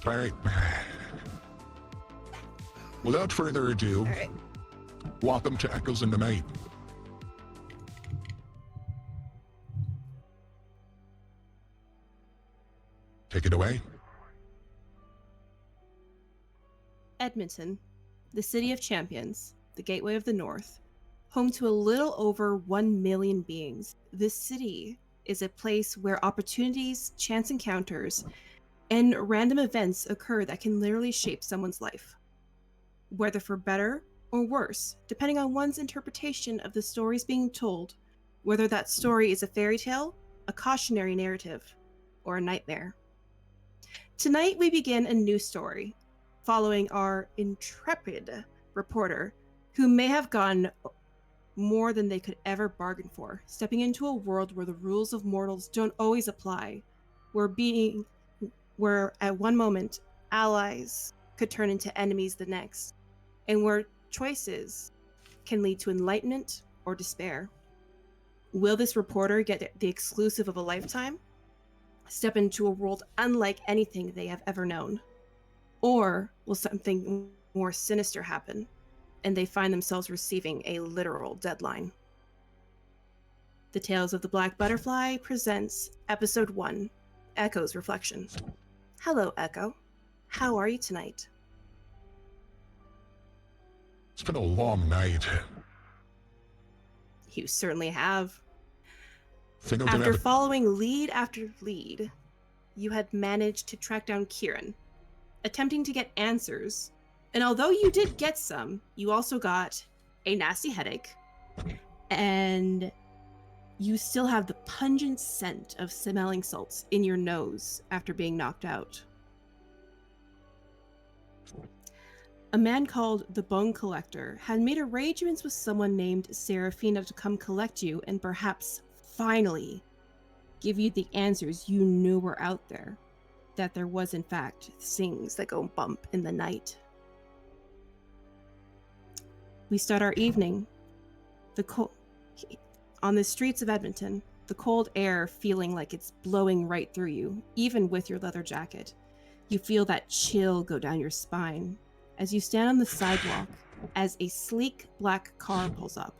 All right. Without further ado, All right. welcome to Echoes in the Night. Take it away. Edmonton, the city of champions, the gateway of the North, home to a little over 1 million beings. This city is a place where opportunities, chance encounters, and random events occur that can literally shape someone's life, whether for better or worse, depending on one's interpretation of the stories being told, whether that story is a fairy tale, a cautionary narrative, or a nightmare. Tonight we begin a new story, following our intrepid reporter, who may have gone more than they could ever bargain for, stepping into a world where the rules of mortals don't always apply, where at one moment allies could turn into enemies the next, and where choices can lead to enlightenment or despair. Will this reporter get the exclusive of a lifetime? Step into a world unlike anything they have ever known? Or will something more sinister happen, and they find themselves receiving a literal deadline? The Tales of the Black Butterfly presents Episode 1, Echo's Reflection. Hello, Echo. How are you tonight? It's been a long night. You certainly have. Think I'm gonna After have following lead after lead, you had managed to track down Kieran, attempting to get answers. And although you did get some, you also got a nasty headache, and you still have the pungent scent of smelling salts in your nose after being knocked out. A man called the Bone Collector had made arrangements with someone named Seraphina to come collect you and perhaps finally give you the answers you knew were out there, that there was in fact things that go bump in the night. We start our evening on the streets of Edmonton, the cold air feeling like it's blowing right through you, even with your leather jacket. You feel that chill go down your spine as you stand on the sidewalk as a sleek black car pulls up.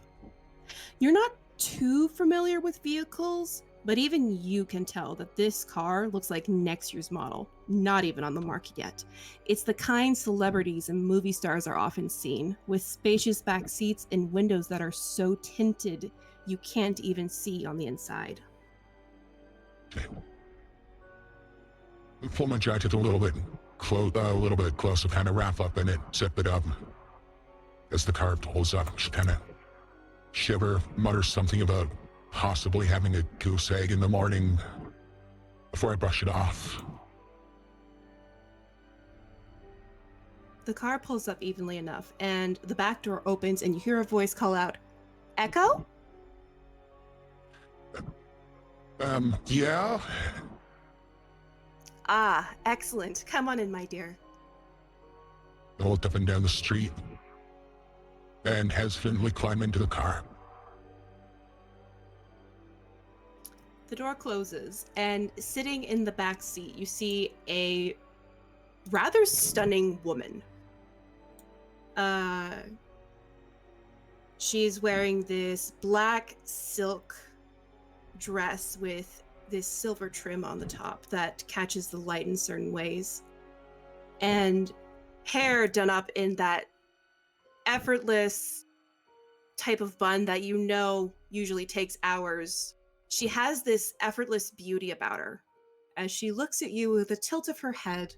You're not too familiar with vehicles, but even you can tell that this car looks like next year's model, not even on the market yet. It's the kind celebrities and movie stars are often seen, with spacious back seats and windows that are so tinted you can't even see on the inside. I pull my jacket a little bit closer, kind of wrap up in it, zip it up. As the car pulls up, she kind of shiver, mutters something about possibly having a goose egg in the morning before I brush it off. The car pulls up evenly enough, and the back door opens, and you hear a voice call out, "Echo?" Yeah? Ah, excellent. Come on in, my dear. I looked up and down the street and hesitantly climb into the car. The door closes, and sitting in the back seat, you see a rather stunning woman. She's wearing this black silk dress with this silver trim on the top that catches the light in certain ways, and hair done up in that effortless type of bun that you know usually takes hours. She has this effortless beauty about her as she looks at you with a tilt of her head.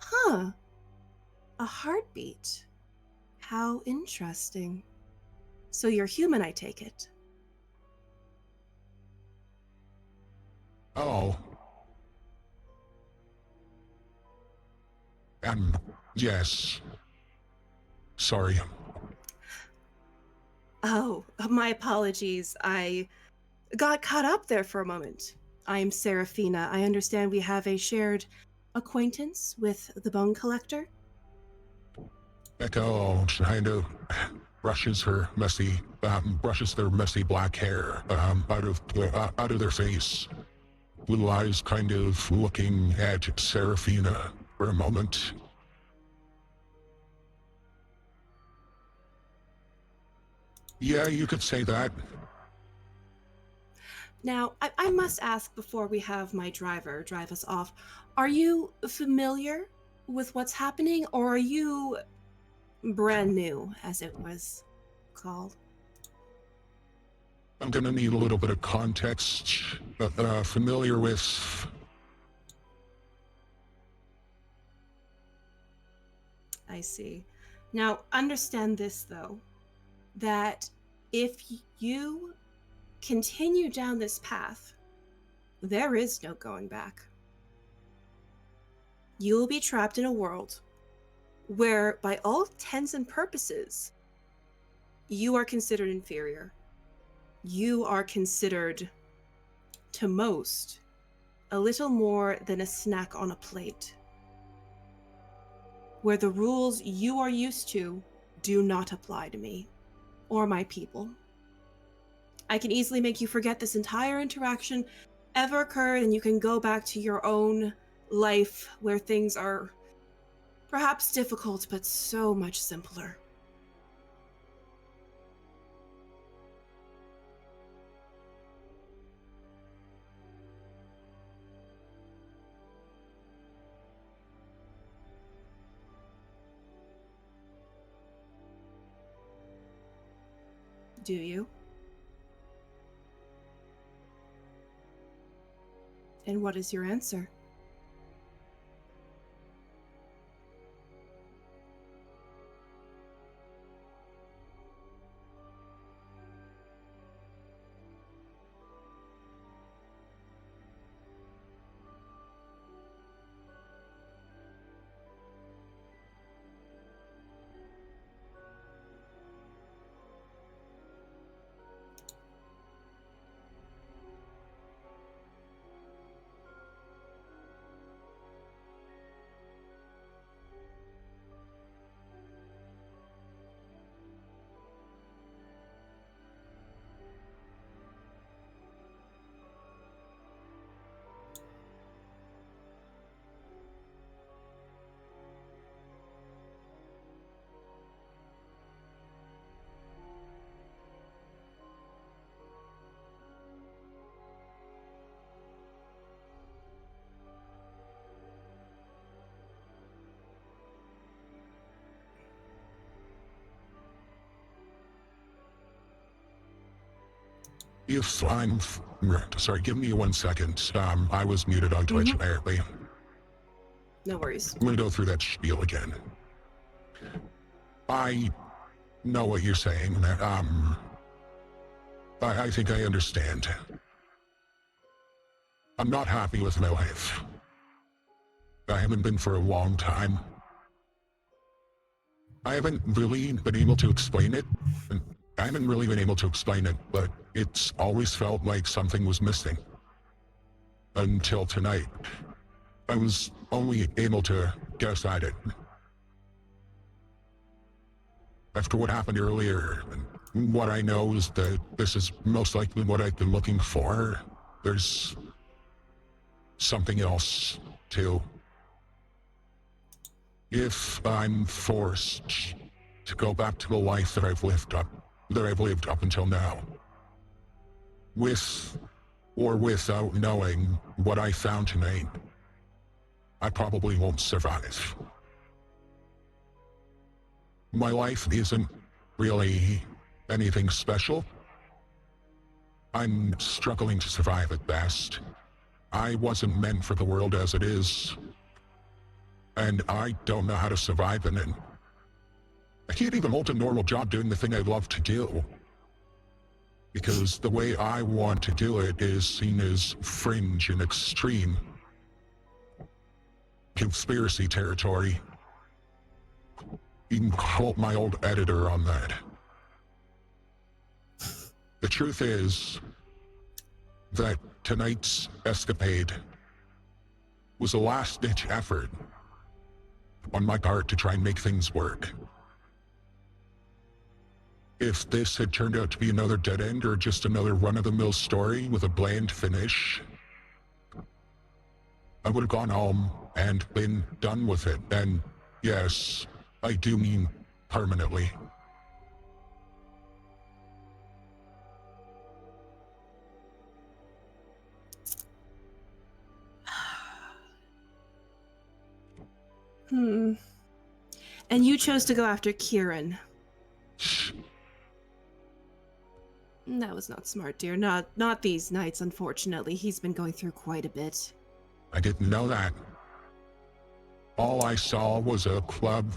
Huh. A heartbeat. How interesting. So you're human, I take it. Oh. Yes. Sorry. Oh, my apologies. I got caught up there for a moment. I'm Seraphina. I understand we have a shared acquaintance with the Bone Collector. Echo kind of brushes their messy black hair out of their face. Blue eyes kind of looking at Seraphina. for a moment. Yeah, you could say that. Now, I must ask before we have my driver drive us off, are you familiar with what's happening, or are you brand new, as it was called? I'm gonna need a little bit of context. Familiar with... I see. Now, understand this, though, that if you continue down this path, there is no going back. You will be trapped in a world where, by all intents and purposes, you are considered inferior. You are considered, to most, a little more than a snack on a plate, where the rules you are used to do not apply to me or my people. I can easily make you forget this entire interaction ever occurred, and you can go back to your own life where things are perhaps difficult, but so much simpler. Do you? And what is your answer? If I'm... Sorry, give me 1 second. I was muted on Twitch, apparently. No worries. I'm gonna go through that spiel again. I know what you're saying. I think I understand. I'm not happy with my life. I haven't been for a long time. I haven't really been able to explain it. I haven't really been able to explain it, but it's always felt like something was missing. Until tonight. I was only able to guess at it. After what happened earlier, what I know is that this is most likely what I've been looking for. There's something else, too. If I'm forced to go back to the life that I've lived up until now, with or without knowing what I found tonight, I probably won't survive. My life isn't really anything special. I'm struggling to survive at best. I wasn't meant for the world as it is, and I don't know how to survive in it. I can't even hold a normal job doing the thing I love to do, because the way I want to do it is seen as fringe and extreme. Conspiracy territory. You can quote my old editor on that. The truth is that tonight's escapade was a last-ditch effort on my part to try and make things work. If this had turned out to be another dead end or just another run-of-the-mill story with a bland finish, I would have gone home and been done with it. And yes, I do mean permanently. And you chose to go after Kieran. That was not smart, dear. Not these nights, unfortunately. He's been going through quite a bit. I didn't know that. All I saw was a club,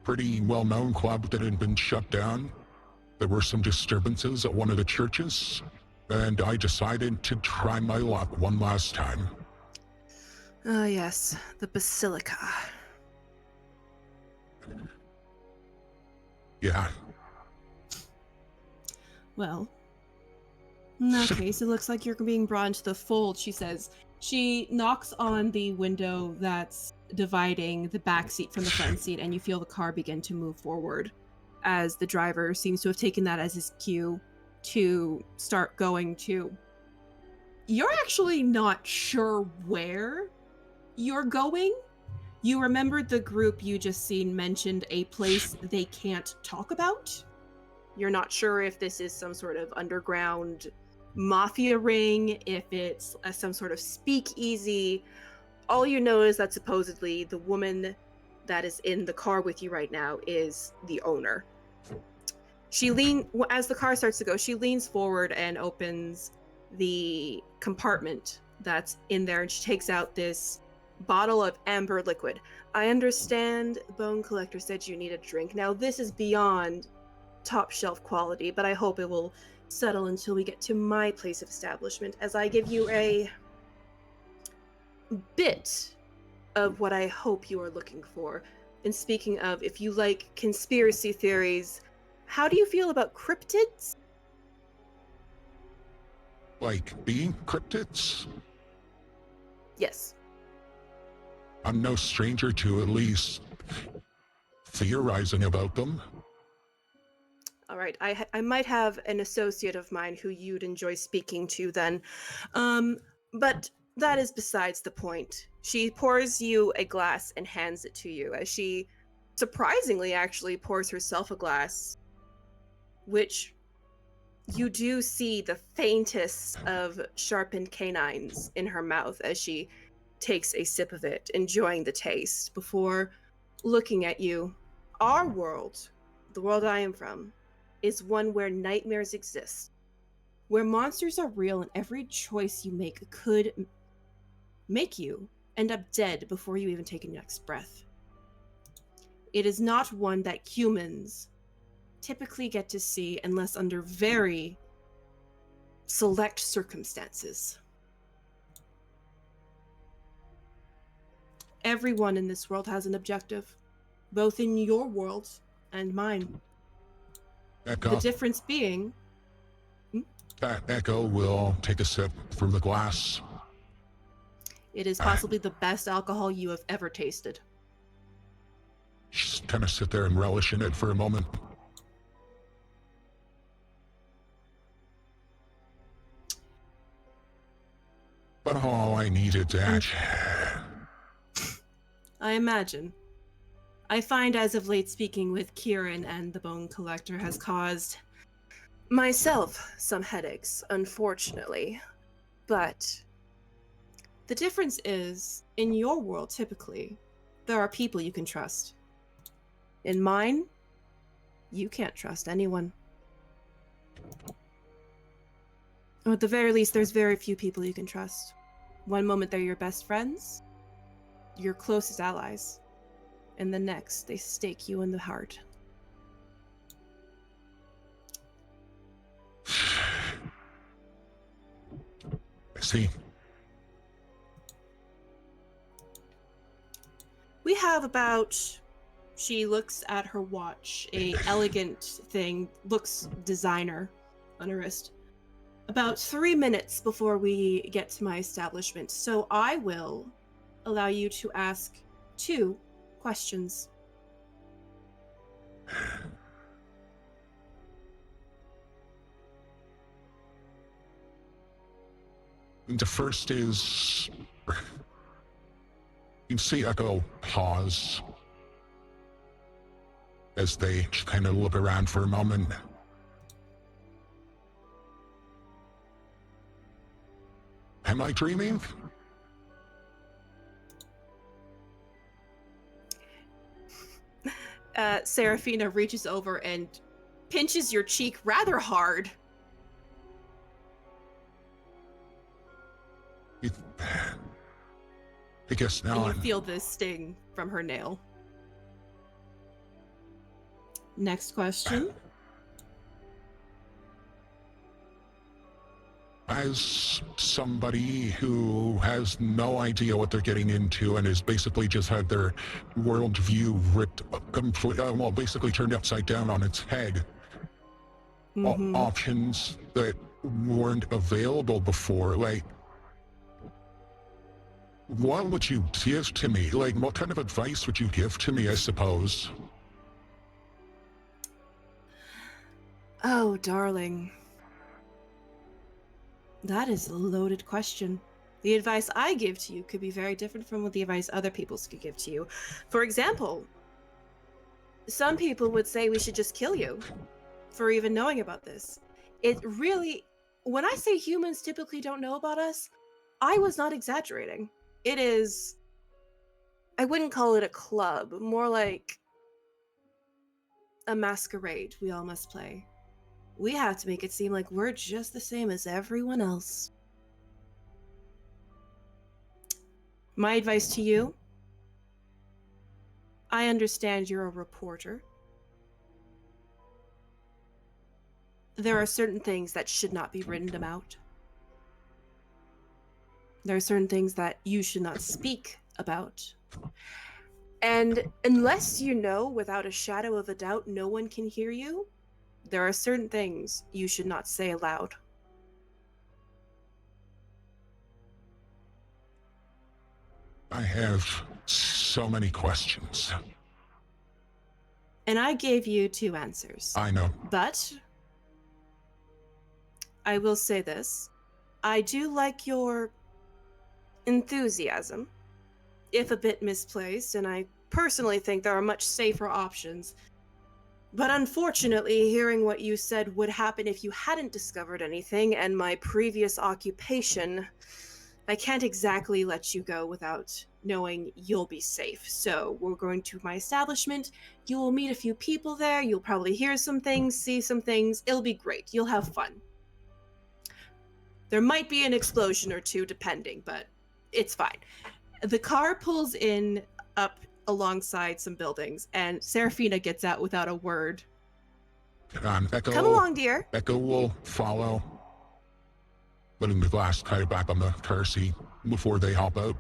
pretty well-known club that had been shut down. There were some disturbances at one of the churches, and I decided to try my luck one last time. Ah, yes, the Basilica. Yeah. Well, in that case, it looks like you're being brought into the fold, she says. She knocks on the window that's dividing the back seat from the front seat, and you feel the car begin to move forward as the driver seems to have taken that as his cue to start going to. You're actually not sure where you're going. You remembered the group you just seen mentioned a place they can't talk about. You're not sure if this is some sort of underground mafia ring, if it's some sort of speakeasy. All you know is that supposedly the woman that is in the car with you right now is the owner. As the car starts to go, she leans forward and opens the compartment that's in there, and she takes out this bottle of amber liquid. I understand the Bone Collector said you need a drink. Now, this is beyond top shelf quality, but I hope it will settle until we get to my place of establishment, as I give you a bit of what I hope you are looking for. And speaking of, if you like conspiracy theories, how do you feel about cryptids? Like being cryptids? Yes. I'm no stranger to at least theorizing about them. All right, I might have an associate of mine who you'd enjoy speaking to then. But that is besides the point. She pours you a glass and hands it to you, as she surprisingly actually pours herself a glass, which you do see the faintest of sharpened canines in her mouth as she takes a sip of it, enjoying the taste, before looking at you. Our world, the world I am from, is one where nightmares exist, where monsters are real and every choice you make could make you end up dead before you even take your next breath. It is not one that humans typically get to see unless under very select circumstances. Everyone in this world has an objective, both in your world and mine. Echo. The difference being... Echo will take a sip from the glass. It is possibly the best alcohol you have ever tasted. Just kind of sit there and relish in it for a moment. But all I needed that. I imagine. I find as of late speaking with Kieran and the Bone Collector has caused myself some headaches, unfortunately. But the difference is, in your world, typically, there are people you can trust. In mine, you can't trust anyone. Or at the very least, there's very few people you can trust. One moment they're your best friends, your closest allies, and the next they stake you in the heart. I see. We have about... She looks at her watch, a elegant thing, looks designer on her wrist. About 3 minutes before we get to my establishment, so I will allow you to ask 2 questions. The first is... You can see Echo pause as they kind of look around for a moment. Am I dreaming? Seraphina reaches over and pinches your cheek rather hard. I guess now. And you feel the sting from her nail. Next question. As somebody who has no idea what they're getting into and has basically just had their worldview ripped well, basically turned upside down on its head, options that weren't available before, like, what would you give to me? Like, what kind of advice would you give to me, I suppose? Oh, darling. That is a loaded question. The advice I give to you could be very different from what the advice other people could give to you. For example, some people would say we should just kill you for even knowing about this. It really, when I say humans typically don't know about us, I was not exaggerating. It is, I wouldn't call it a club, more like a masquerade we all must play. We have to make it seem like we're just the same as everyone else. My advice to you, I understand you're a reporter. There are certain things that should not be written about. There are certain things that you should not speak about. And unless you know without a shadow of a doubt no one can hear you, there are certain things you should not say aloud. I have so many questions. And I gave you 2 answers. I know. But I will say this. I do like your enthusiasm, if a bit misplaced, and I personally think there are much safer options. But unfortunately, hearing what you said would happen if you hadn't discovered anything, and my previous occupation, I can't exactly let you go without knowing you'll be safe. So we're going to my establishment. You will meet a few people there. You'll probably hear some things, see some things. It'll be great. You'll have fun. There might be an explosion or two, depending, but it's fine. The car pulls in up alongside some buildings, and Seraphina gets out without a word. Echo, come along, dear. Echo will follow, putting the glass kind back on the car seat before they hop out.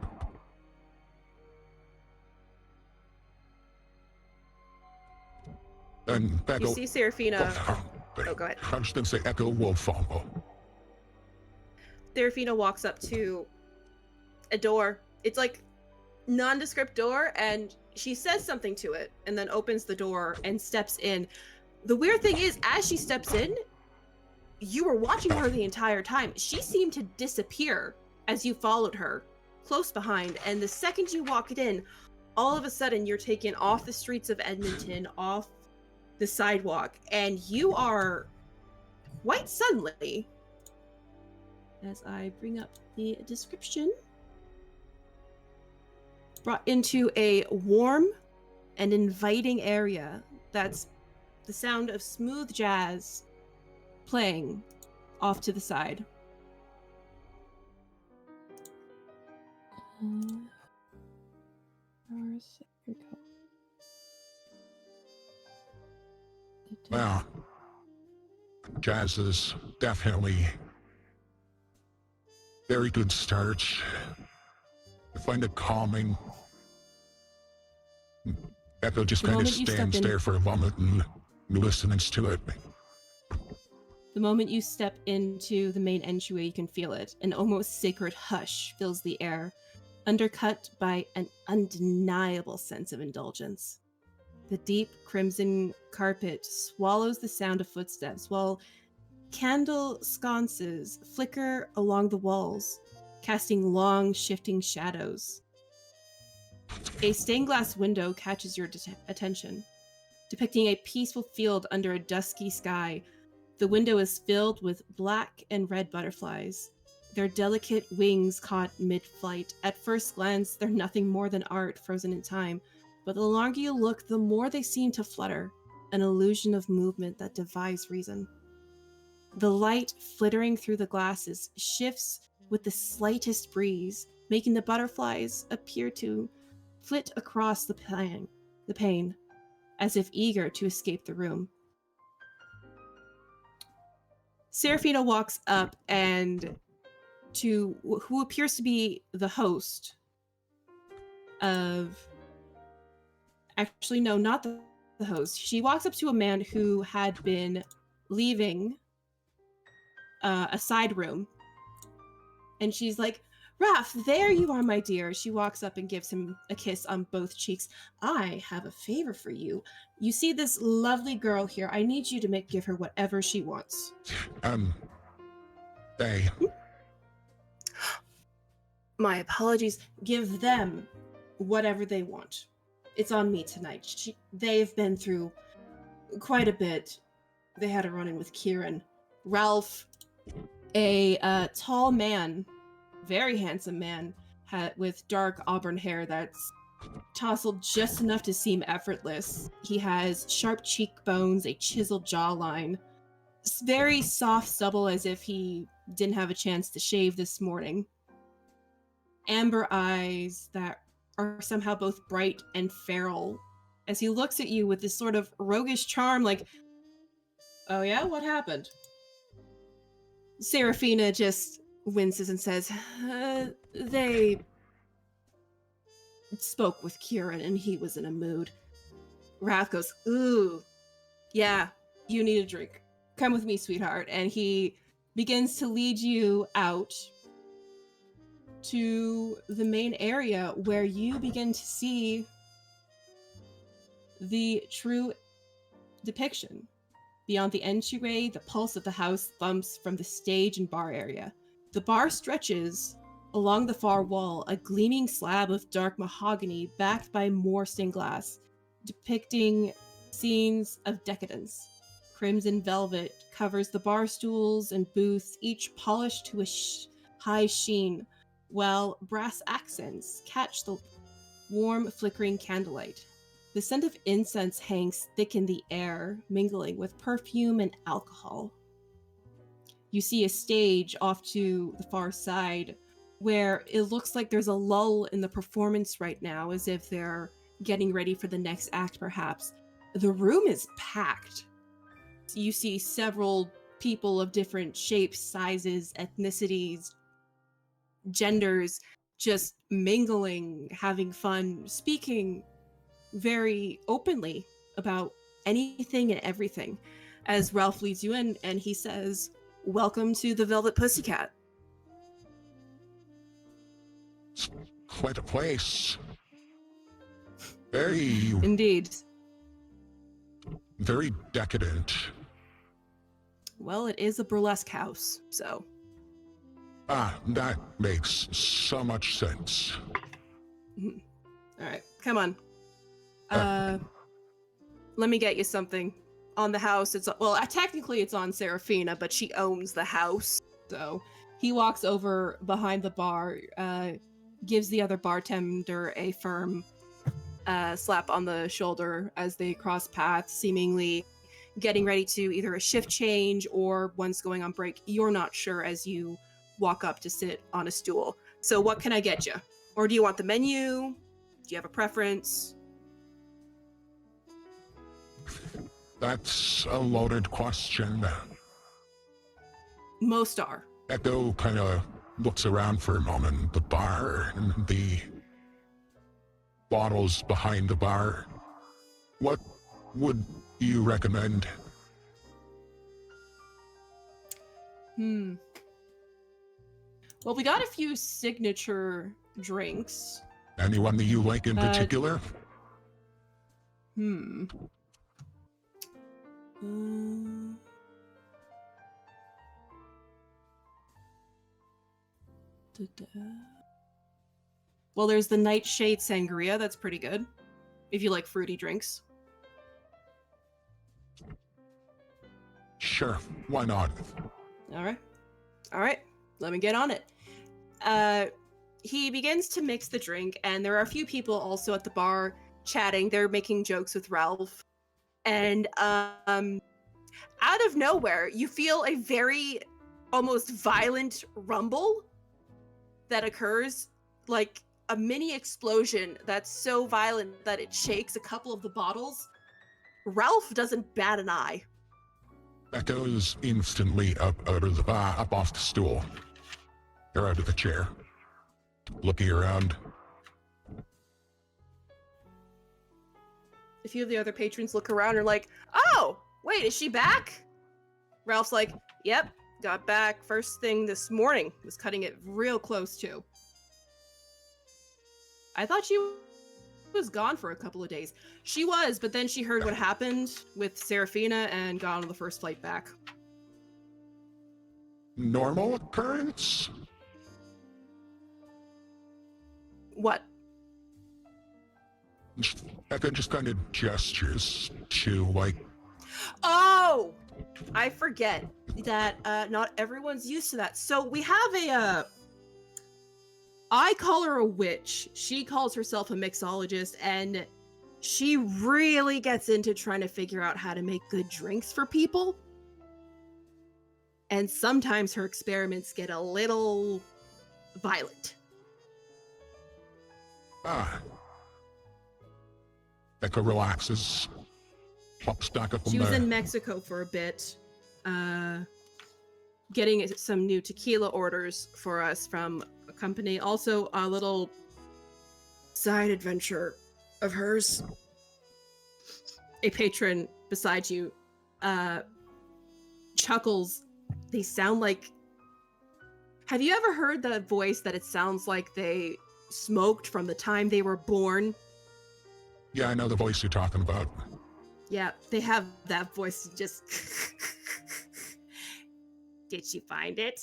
And Echo... You see Seraphina... Oh, go ahead. I was going to say Echo will follow. Seraphina walks up to a door. It's like nondescript door, and she says something to it and then opens the door and steps in. The weird thing is, as she steps in, you were watching her the entire time. She seemed to disappear as you followed her close behind, and the second you walked in, all of a sudden you're taken off the streets of Edmonton, off the sidewalk, and you are quite suddenly, as I bring up the description, brought into a warm and inviting area that's the sound of smooth jazz playing off to the side. Well, jazz is definitely very good start. I find it calming. Echo just kind of stands there for a moment and listens to it. The moment you step into the main entryway, you can feel it. An almost sacred hush fills the air, undercut by an undeniable sense of indulgence. The deep crimson carpet swallows the sound of footsteps, while candle sconces flicker along the walls, casting long, shifting shadows. A stained glass window catches your attention, depicting a peaceful field under a dusky sky. The window is filled with black and red butterflies, their delicate wings caught mid-flight. At first glance, they're nothing more than art frozen in time, but the longer you look, the more they seem to flutter, an illusion of movement that defies reason. The light flittering through the glasses shifts with the slightest breeze, making the butterflies appear to flit across the pane, as if eager to escape the room. Seraphina walks up and to who appears to be the host of... Actually, no, not the host. She walks up to a man who had been leaving a side room. And she's like, Raph, there you are, my dear. She walks up and gives him a kiss on both cheeks. I have a favor for you. You see this lovely girl here. I need you to give her whatever she wants. They... My apologies. Give them whatever they want. It's on me tonight. They've been through quite a bit. They had a run-in with Kieran. Ralph, a tall man, very handsome man, with dark auburn hair that's tousled just enough to seem effortless. He has sharp cheekbones, a chiseled jawline, very soft stubble as if he didn't have a chance to shave this morning. Amber eyes that are somehow both bright and feral as he looks at you with this sort of roguish charm like, oh yeah, what happened? Seraphina just winces and says, they spoke with Kieran and he was in a mood. Raph goes, ooh, yeah, you need a drink. Come with me, sweetheart. And he begins to lead you out to the main area where you begin to see the true depiction. Beyond the entryway, the pulse of the house thumps from the stage and bar area. The bar stretches along the far wall, a gleaming slab of dark mahogany backed by more stained glass, depicting scenes of decadence. Crimson velvet covers the bar stools and booths, each polished to a high sheen, while brass accents catch the warm, flickering candlelight. The scent of incense hangs thick in the air, mingling with perfume and alcohol. You see a stage off to the far side where it looks like there's a lull in the performance right now, as if they're getting ready for the next act, perhaps. The room is packed. You see several people of different shapes, sizes, ethnicities, genders, just mingling, having fun, speaking very openly about anything and everything. As Ralph leads you in and he says, welcome to the Velvet Pussycat. It's quite a place. Very... Indeed. Very decadent. Well, it is a burlesque house, so... Ah, that makes so much sense. Alright, come on. Let me get you something. On the house, technically it's on Seraphina, but she owns the house. So he walks over behind the bar, gives the other bartender a firm slap on the shoulder as they cross paths, seemingly getting ready to either a shift change or one's going on break. You're not sure as you walk up to sit on a stool. So what can I get you? Or do you want the menu? Do you have a preference? That's a loaded question. Most are. Echo kind of looks around for a moment. The bar and the bottles behind the bar. What would you recommend? Well, we got a few signature drinks. Anyone that you like in particular? Well, there's the Nightshade Sangria. That's pretty good. If you like fruity drinks. Sure, why not? All right. Let me get on it. He begins to mix the drink, and there are a few people also at the bar chatting. They're making jokes with Ralph. And out of nowhere, you feel a very almost violent rumble that occurs, like a mini explosion that's so violent that it shakes a couple of the bottles. Ralph doesn't bat an eye. Echo's instantly up off the stool. Or out of the chair. Looking around. A few of the other patrons look around and are like, oh, wait, is she back? Ralph's like, yep, got back first thing this morning. Was cutting it real close too. I thought she was gone for a couple of days. She was, but then she heard what happened with Seraphina and got on the first flight back. Normal occurrence? What? Echo just kind of gestures to, like... Oh! I forget that not everyone's used to that. So we have I call her a witch. She calls herself a mixologist, and she really gets into trying to figure out how to make good drinks for people. And sometimes her experiments get a little violent. Echo relaxes. Pops back up on She was there. in Mexico for a bit, getting some new tequila orders for us from a company. Also, a little side adventure of hers. A patron beside you chuckles. They sound like... Have you ever heard that voice that it sounds like they smoked from the time they were born? Yeah, I know the voice you're talking about. Yeah, they have that voice. Just... Did she find it?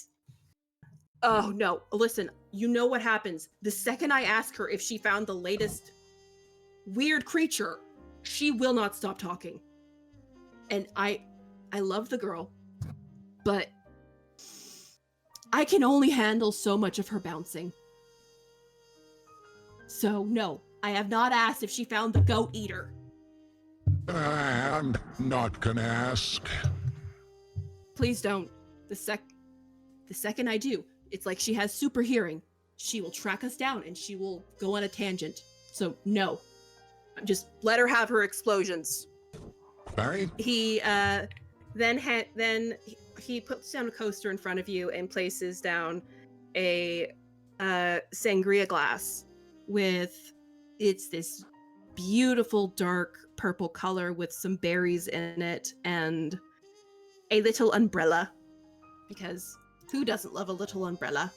Oh, no. Listen, you know what happens. The second I ask her if she found the latest weird creature, she will not stop talking. And I love the girl, but I can only handle so much of her bouncing. So, no, I have not asked if she found the goat eater. I'm not gonna ask. Please don't. The second I do, it's like she has super hearing. She will track us down and she will go on a tangent. So no, just let her have her explosions. Barry? He then he puts down a coaster in front of you and places down a sangria glass with this beautiful dark purple color with some berries in it and a little umbrella. Because who doesn't love a little umbrella?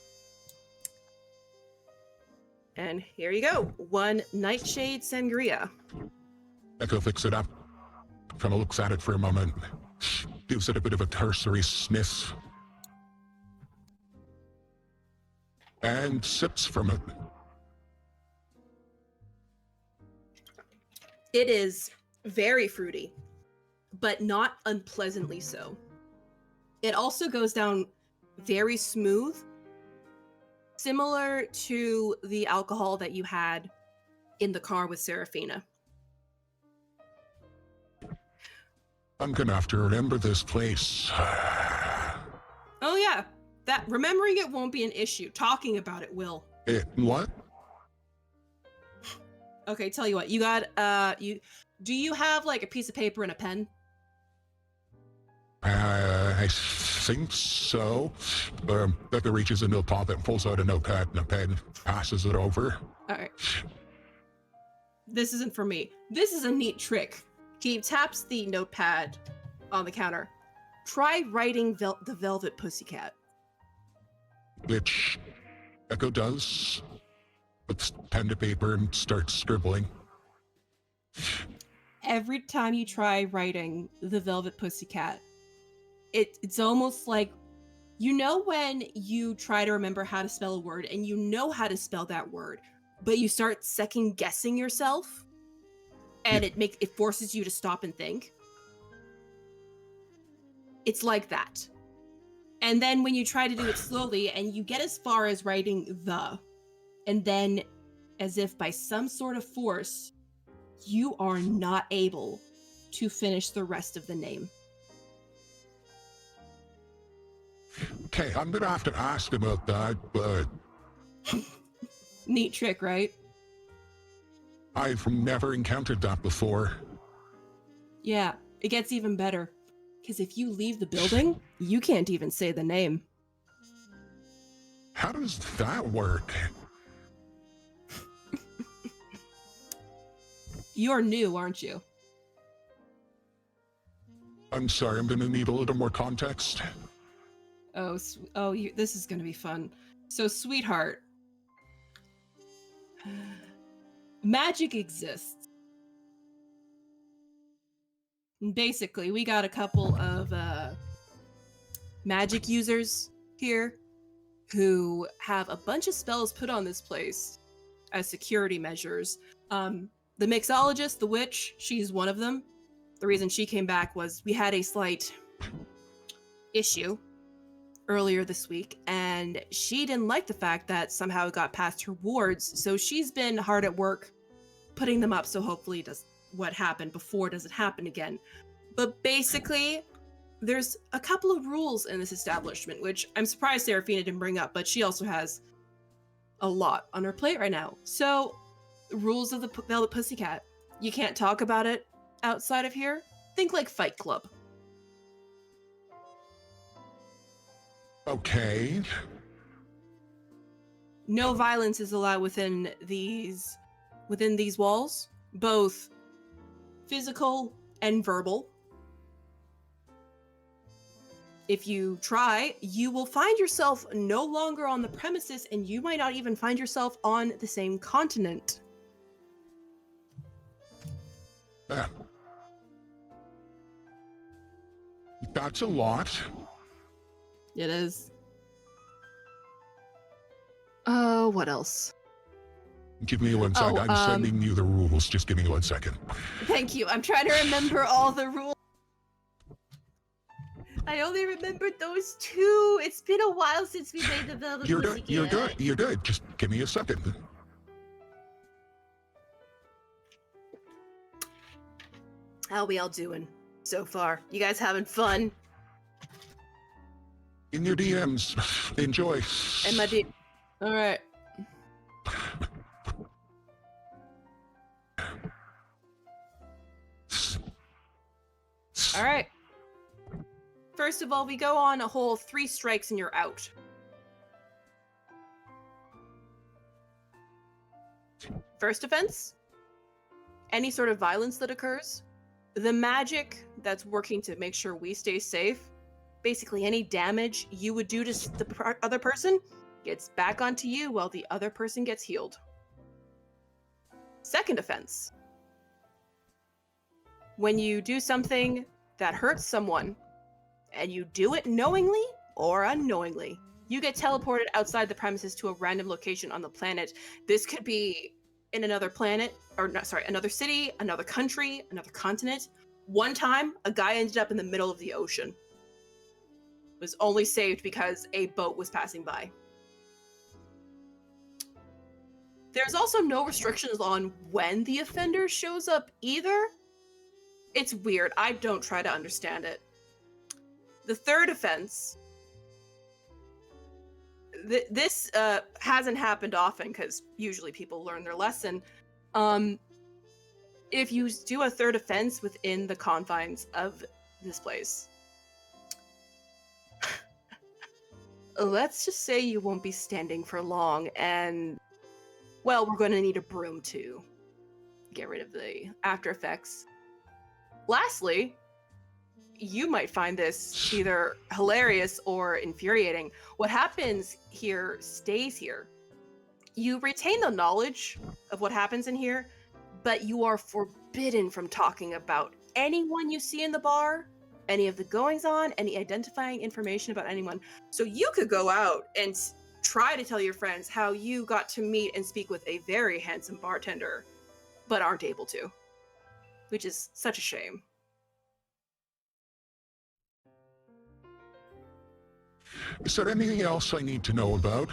And here you go. One Nightshade Sangria. Echo picks it up. Kind of looks at it for a moment. Gives it a bit of a cursory sniff. And sips from it. It is very fruity, but not unpleasantly so. It also goes down very smooth, similar to the alcohol that you had in the car with Seraphina. I'm gonna have to remember this place. Oh yeah, that remembering it won't be an issue. Talking about it will. What? Okay, tell you what. You got do you have like a piece of paper and a pen? I think so. Becca reaches into a pocket and pulls out a notepad and a pen, passes it over. All right. This isn't for me. This is a neat trick. He taps the notepad on the counter. Try writing the Velvet Pussycat. Which Echo does. Puts pen to paper and starts scribbling. Every time you try writing the Velvet Pussycat, it's almost like, you know when you try to remember how to spell a word and you know how to spell that word, but you start second guessing yourself, and it forces you to stop and think. It's like that. And then when you try to do it slowly and you get as far as writing the, and then as if by some sort of force, you are not able to finish the rest of the name. Okay, I'm gonna have to ask about that, but Neat trick, right? I've never encountered that before. Yeah, it gets even better. Because if you leave the building, you can't even say the name. How does that work? You're new, aren't you? I'm sorry, I'm gonna need a little more context. This is gonna be fun. So, sweetheart, magic exists. Basically, we got a couple of magic users here who have a bunch of spells put on this place as security measures. The mixologist, the witch, she's one of them. The reason she came back was we had a slight issue earlier this week, and she didn't like the fact that somehow it got past her wards, so she's been hard at work putting them up, so hopefully what happened before doesn't happen again. But basically, there's a couple of rules in this establishment, which I'm surprised Seraphina didn't bring up, but she also has a lot on her plate right now. So, rules of the Velvet Pussycat. You can't talk about it outside of here. Think like Fight Club. Okay. No violence is allowed within these walls, both physical and verbal. If you try, you will find yourself no longer on the premises, and you might not even find yourself on the same continent. That's a lot. It is. Oh, what else? Give me 1 second. I'm sending you the rules. Just give me 1 second. Thank you. I'm trying to remember all the rules. I only remembered those two. It's been a while since we made the Velvet Pussycat. You're good. Just give me a second. How we all doing so far? You guys having fun? In your DMs. Enjoy. And my D. All right. All right. First of all, we go on a whole 3 strikes and you're out. First offense, any sort of violence that occurs, the magic that's working to make sure we stay safe, basically any damage you would do to the other person gets back onto you while the other person gets healed. Second offense, when you do something that hurts someone, and you do it knowingly or unknowingly, you get teleported outside the premises to a random location on the planet. This could be in another planet, another city, another country, another continent. One time, a guy ended up in the middle of the ocean. Was only saved because a boat was passing by. There's also no restrictions on when the offender shows up either. It's weird. I don't try to understand it. The third offense, this hasn't happened often because usually people learn their lesson. If you do a third offense within the confines of this place, let's just say you won't be standing for long, and, well, we're going to need a broom to get rid of the after effects. Lastly, you might find this either hilarious or infuriating. What happens here stays here. You retain the knowledge of what happens in here, but you are forbidden from talking about anyone you see in the bar, any of the goings-on, any identifying information about anyone. So you could go out and try to tell your friends how you got to meet and speak with a very handsome bartender, but aren't able to, which is such a shame. Is there anything else I need to know about?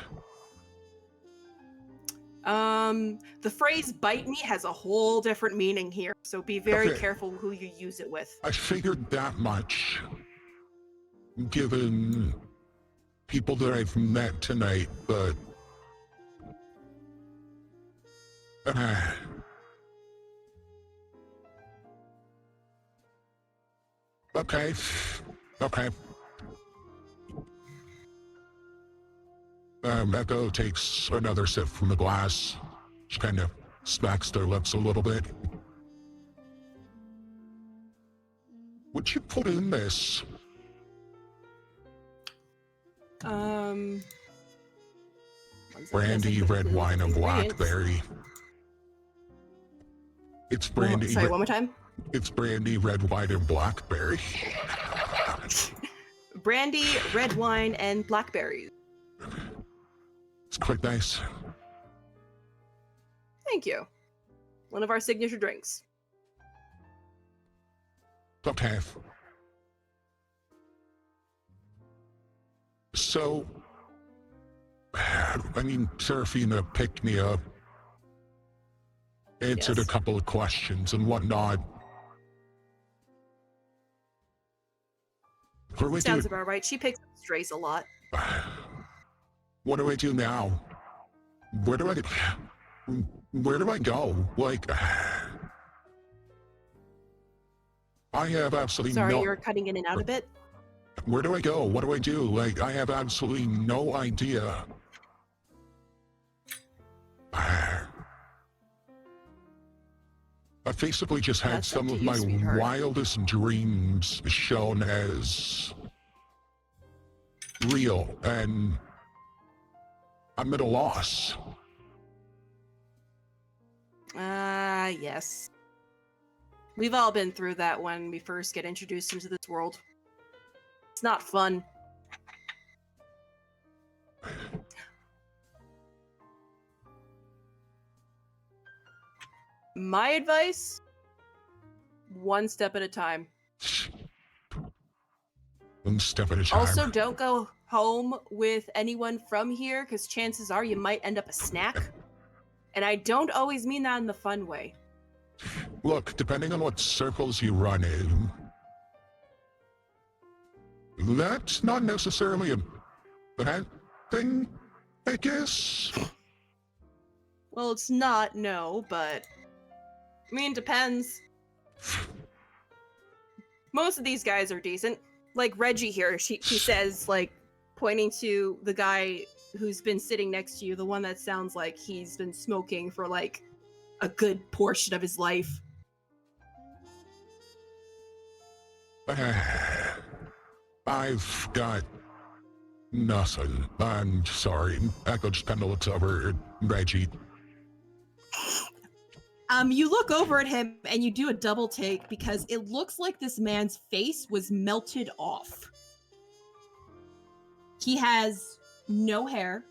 The phrase "bite me" has a whole different meaning here, so be very Okay. careful who you use it with. I figured that much, given people that I've met tonight, but... Okay. Okay. Echo takes another sip from the glass. She kind of smacks their lips a little bit. Would you put in this? One second, Brandy, red wine, and ingredients. blackberry. It's brandy. Sorry, one more time. It's brandy, red wine, and blackberry. Brandy, red wine, and blackberries. It's quite nice. Thank you. One of our signature drinks. Okay. So, I mean, Seraphina picked me up, answered Yes. a couple of questions and whatnot. What do I Sounds do? about right. She picks up strays a lot. What do I do now? Where do I go? Like, I have absolutely Sorry, no... you're cutting in and out a bit. Where do I go? What do I do? Like, I have absolutely no idea. I basically just had That's up some to of you, my sweetheart. wildest dreams shown as real, and I'm at a loss. Yes. We've all been through that when we first get introduced into this world. It's not fun. My advice? One step at a time. One step at a time. Also, don't go home with anyone from here, because chances are you might end up a snack. And I don't always mean that in the fun way. Look, depending on what circles you run in, that's not necessarily a bad thing, I guess. Well, it's not, no, but... I mean, depends. Most of these guys are decent. Like Reggie here, she says, like, pointing to the guy who's been sitting next to you, the one that sounds like he's been smoking for, like, a good portion of his life. I've got nothing. I'm sorry. Echo just kind of looks over at Reggie. You look over at him and you do a double take because it looks like this man's face was melted off. He has no hair.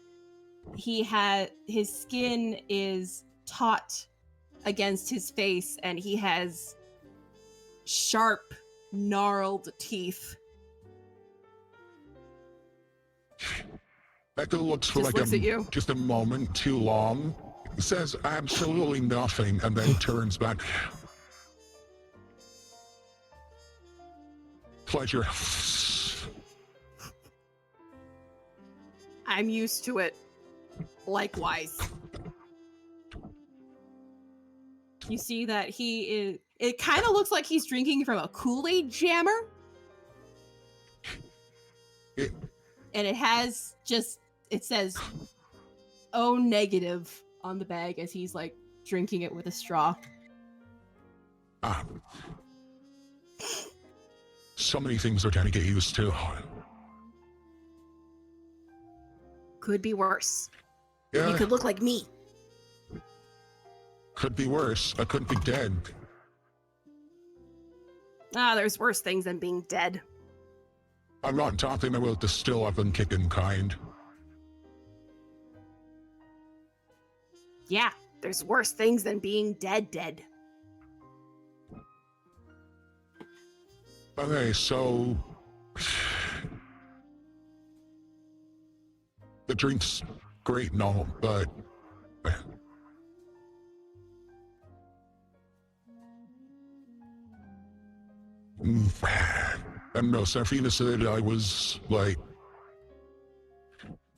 His skin is taut against his face, and he has sharp, gnarled teeth. Echo looks for Just like looks at you. just a moment too long. Says absolutely nothing and then turns back. Pleasure. I'm used to it. Likewise. You see that it kind of looks like he's drinking from a Kool-Aid jammer. It, And it says O negative on the bag as he's like drinking it with a straw. So many things are trying to get used to. Could be worse. Yeah, You could look like me. could be worse. I could be dead. There's worse things than being dead. I'm not talking about the still up and kicking kind. Yeah, there's worse things than being dead. Okay, so the drink's great and all, but I don't know. Seraphina said I was like.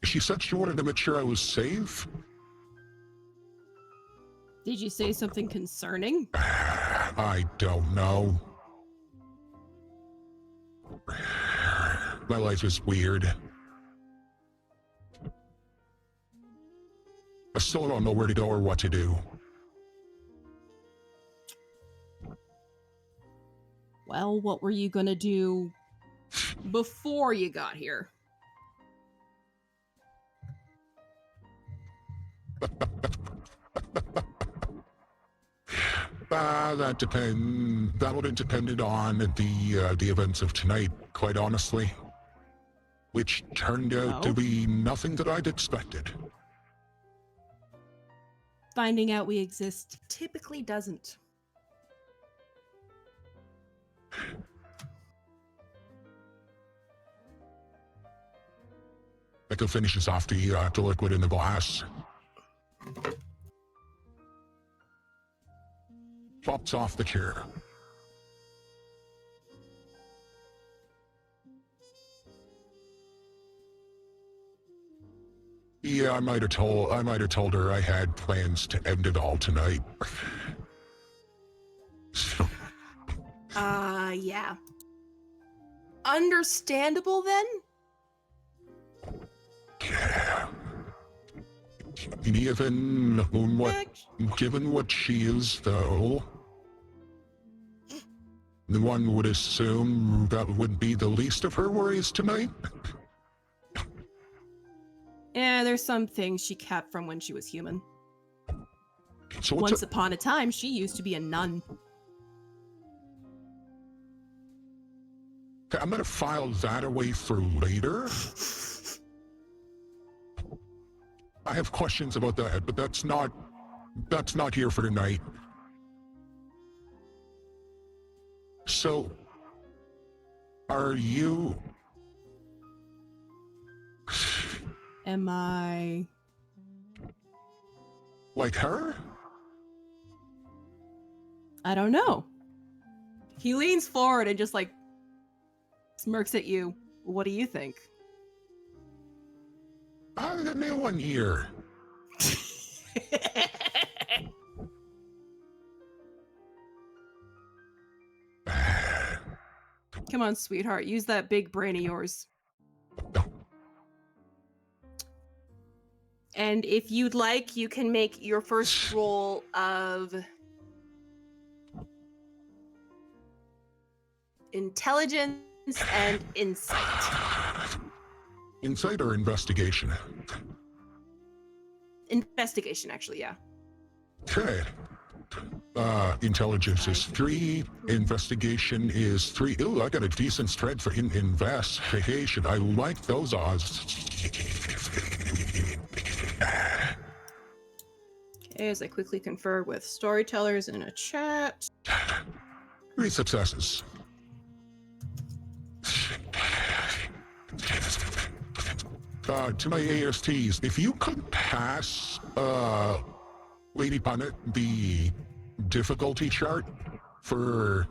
She said she wanted to make sure I was safe. Did you say something concerning? I don't know. My life is weird. I still don't know where to go or what to do. Well, what were you gonna do before you got here? That depend. That would have depended on the events of tonight, quite honestly, which turned out to be nothing that I'd expected. Finding out we exist typically doesn't. Echo finishes off the liquid in the glass. Flops off the chair. Yeah, I might have told her I had plans to end it all tonight. Yeah. Understandable then? Yeah. Given what she is, though, one would assume that would be the least of her worries tonight. Yeah, there's some things she kept from when she was human. So Once upon a time, she used to be a nun. I'm gonna file that away for later. I have questions about that, but that's not here for tonight. So, are you... Am I... like her? I don't know. He leans forward and just like smirks at you. What do you think? I'm the new one here. Come on, sweetheart. Use that big brain of yours. And if you'd like, you can make your first roll of intelligence and insight. Insight or investigation? Investigation, actually, yeah. Okay. Intelligence is 3. Investigation is 3. Ooh, I got a decent spread for investigation. I like those odds. Okay, as I quickly confer with storytellers in a chat. 3 successes. To my ASTs, if you could pass, Lady Punnett, the difficulty chart for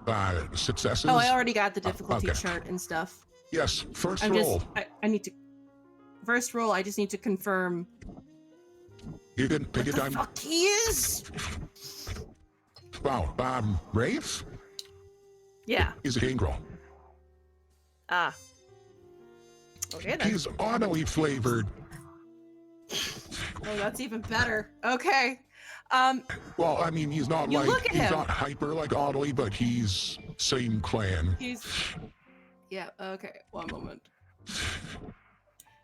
successes. Oh, I already got the difficulty chart and stuff. Yes, first roll. I need to... First roll, I just need to confirm... You didn't pick what the fuck he is? Wow, Rafe? Yeah. He's a gangrel. Ah. Okay, then. He's Audly flavored. Oh, that's even better. Okay. Well, I mean, he's not not hyper like Audly, but he's same clan. Yeah, okay. One moment.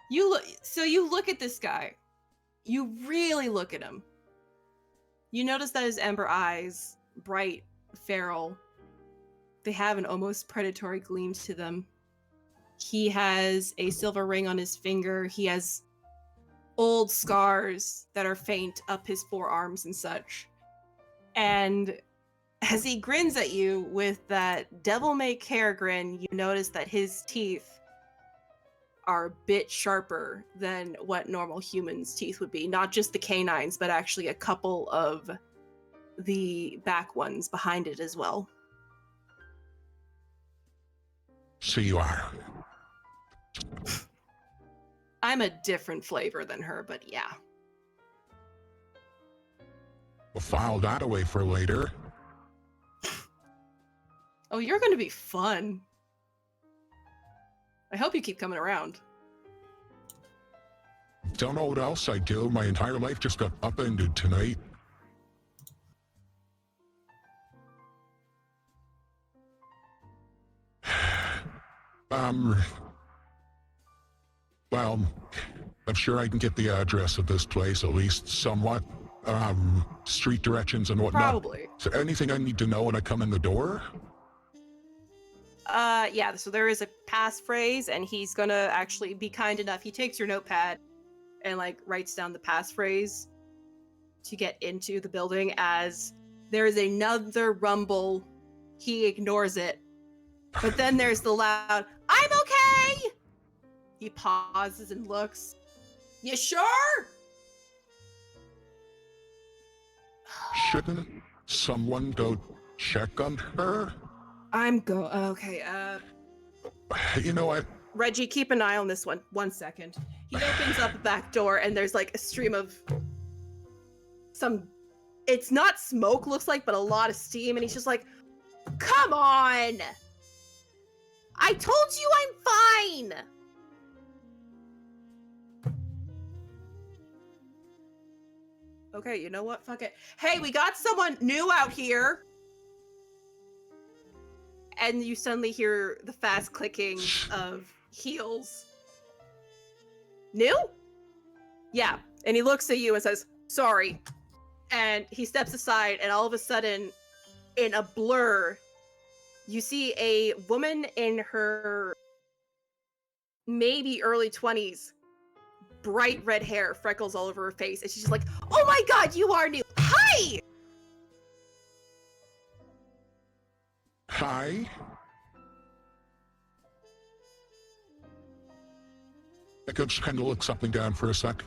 You look at this guy. You really look at him. You notice that his ember eyes, bright, feral, they have an almost predatory gleam to them. He has a silver ring on his finger. He has old scars that are faint up his forearms and such. And as he grins at you with that devil-may-care grin, you notice that his teeth are a bit sharper than what normal humans' teeth would be. Not just the canines, but actually a couple of the back ones behind it as well. So you are. I'm a different flavor than her, but yeah. We'll file that away for later. Oh, you're gonna be fun. I hope you keep coming around. Don't know what else I do. My entire life just got upended tonight. Well, I'm sure I can get the address of this place, at least somewhat. Street directions and whatnot. Probably. Is there anything I need to know when I come in the door? Yeah, so there is a passphrase, and he's gonna actually be kind enough. He takes your notepad and, like, writes down the passphrase to get into the building. As there is another rumble, he ignores it. But then there's the loud, "I'm okay!" He pauses and looks. You sure? Shouldn't someone go check on her? Okay, You know what? Reggie, keep an eye on this one. 1 second. He opens up a back door, and there's like a stream of some, it's not smoke, looks like, but a lot of steam, and he's just like, come on! I told you I'm fine! Okay, you know what? Fuck it. Hey, we got someone new out here! And you suddenly hear the fast clicking of heels. New? Yeah. And he looks at you and says, sorry. And he steps aside, and all of a sudden, in a blur, you see a woman in her maybe early 20s, bright red hair, freckles all over her face, and she's just like, oh my god, you are new! Hi! Hi? I could just kind of look something down for a sec.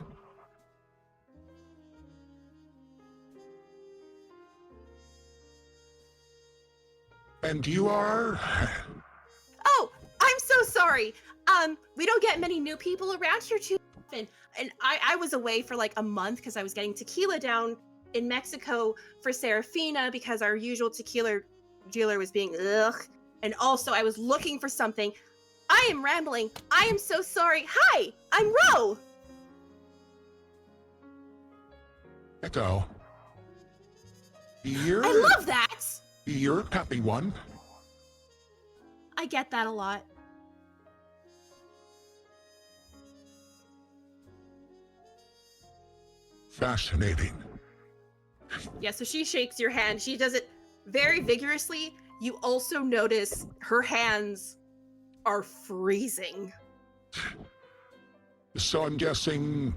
And you are? Oh, I'm so sorry. We don't get many new people around here too often. And I was away for like a month because I was getting tequila down in Mexico for Seraphina because our usual tequila dealer was being ugh. And also I was looking for something. I am rambling. I am so sorry. Hi, I'm Ro. Echo. You're... I love that. You're a happy one. I get that a lot. Fascinating. Yeah, so she shakes your hand. She does it very vigorously. You also notice her hands are freezing. So I'm guessing,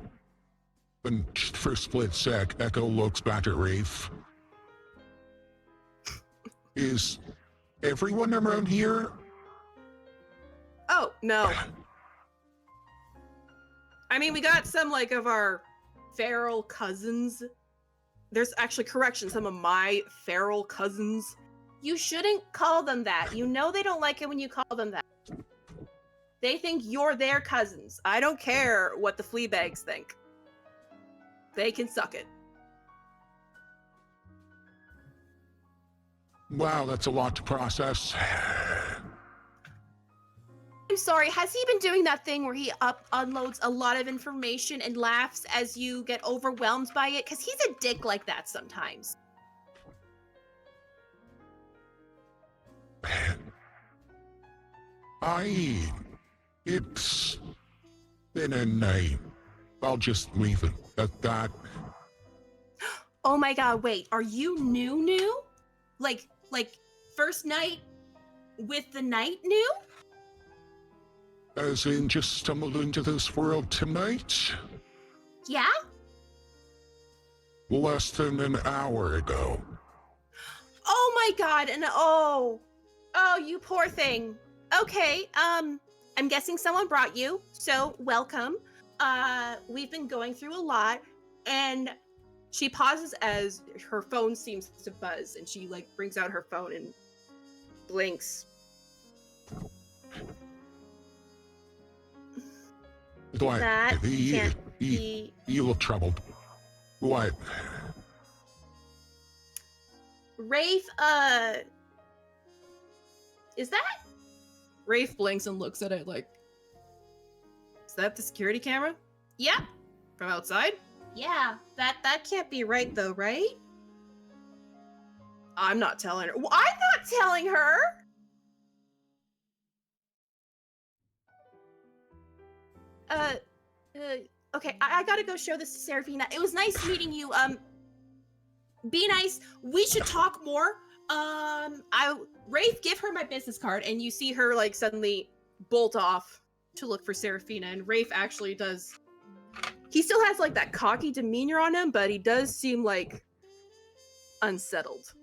when for a split sec, Echo looks back at Rafe. Is everyone around here? Oh, no. I mean, we got some, like, of our feral cousins. There's actually, correction, some of my feral cousins. You shouldn't call them that. You know they don't like it when you call them that. They think you're their cousins. I don't care what the flea bags think. They can suck it. Wow, that's a lot to process. I'm sorry, has he been doing that thing where he unloads a lot of information and laughs as you get overwhelmed by it? Because he's a dick like that sometimes. It's been a night. I'll just leave it at that. Oh my god, wait, are you new? Like, first night with the night new? As in just stumbled into this world tonight? Yeah? Less than an hour ago. Oh my god, and oh, you poor thing. Okay, I'm guessing someone brought you, so welcome. We've been going through a lot, and she pauses as her phone seems to buzz, and she like brings out her phone and blinks. What? That You can't be. look troubled. What? Rafe, is that? Rafe blinks and looks at it like, is that the security camera? Yeah. From outside? Yeah. That can't be right though, right? I'm not telling her. Well, I'm not telling her! Okay, I gotta go show this to Seraphina. It was nice meeting you. Be nice. We should talk more. Rafe, give her my business card, and you see her like suddenly bolt off to look for Seraphina, and Rafe actually does. He still has like that cocky demeanor on him, but he does seem like unsettled.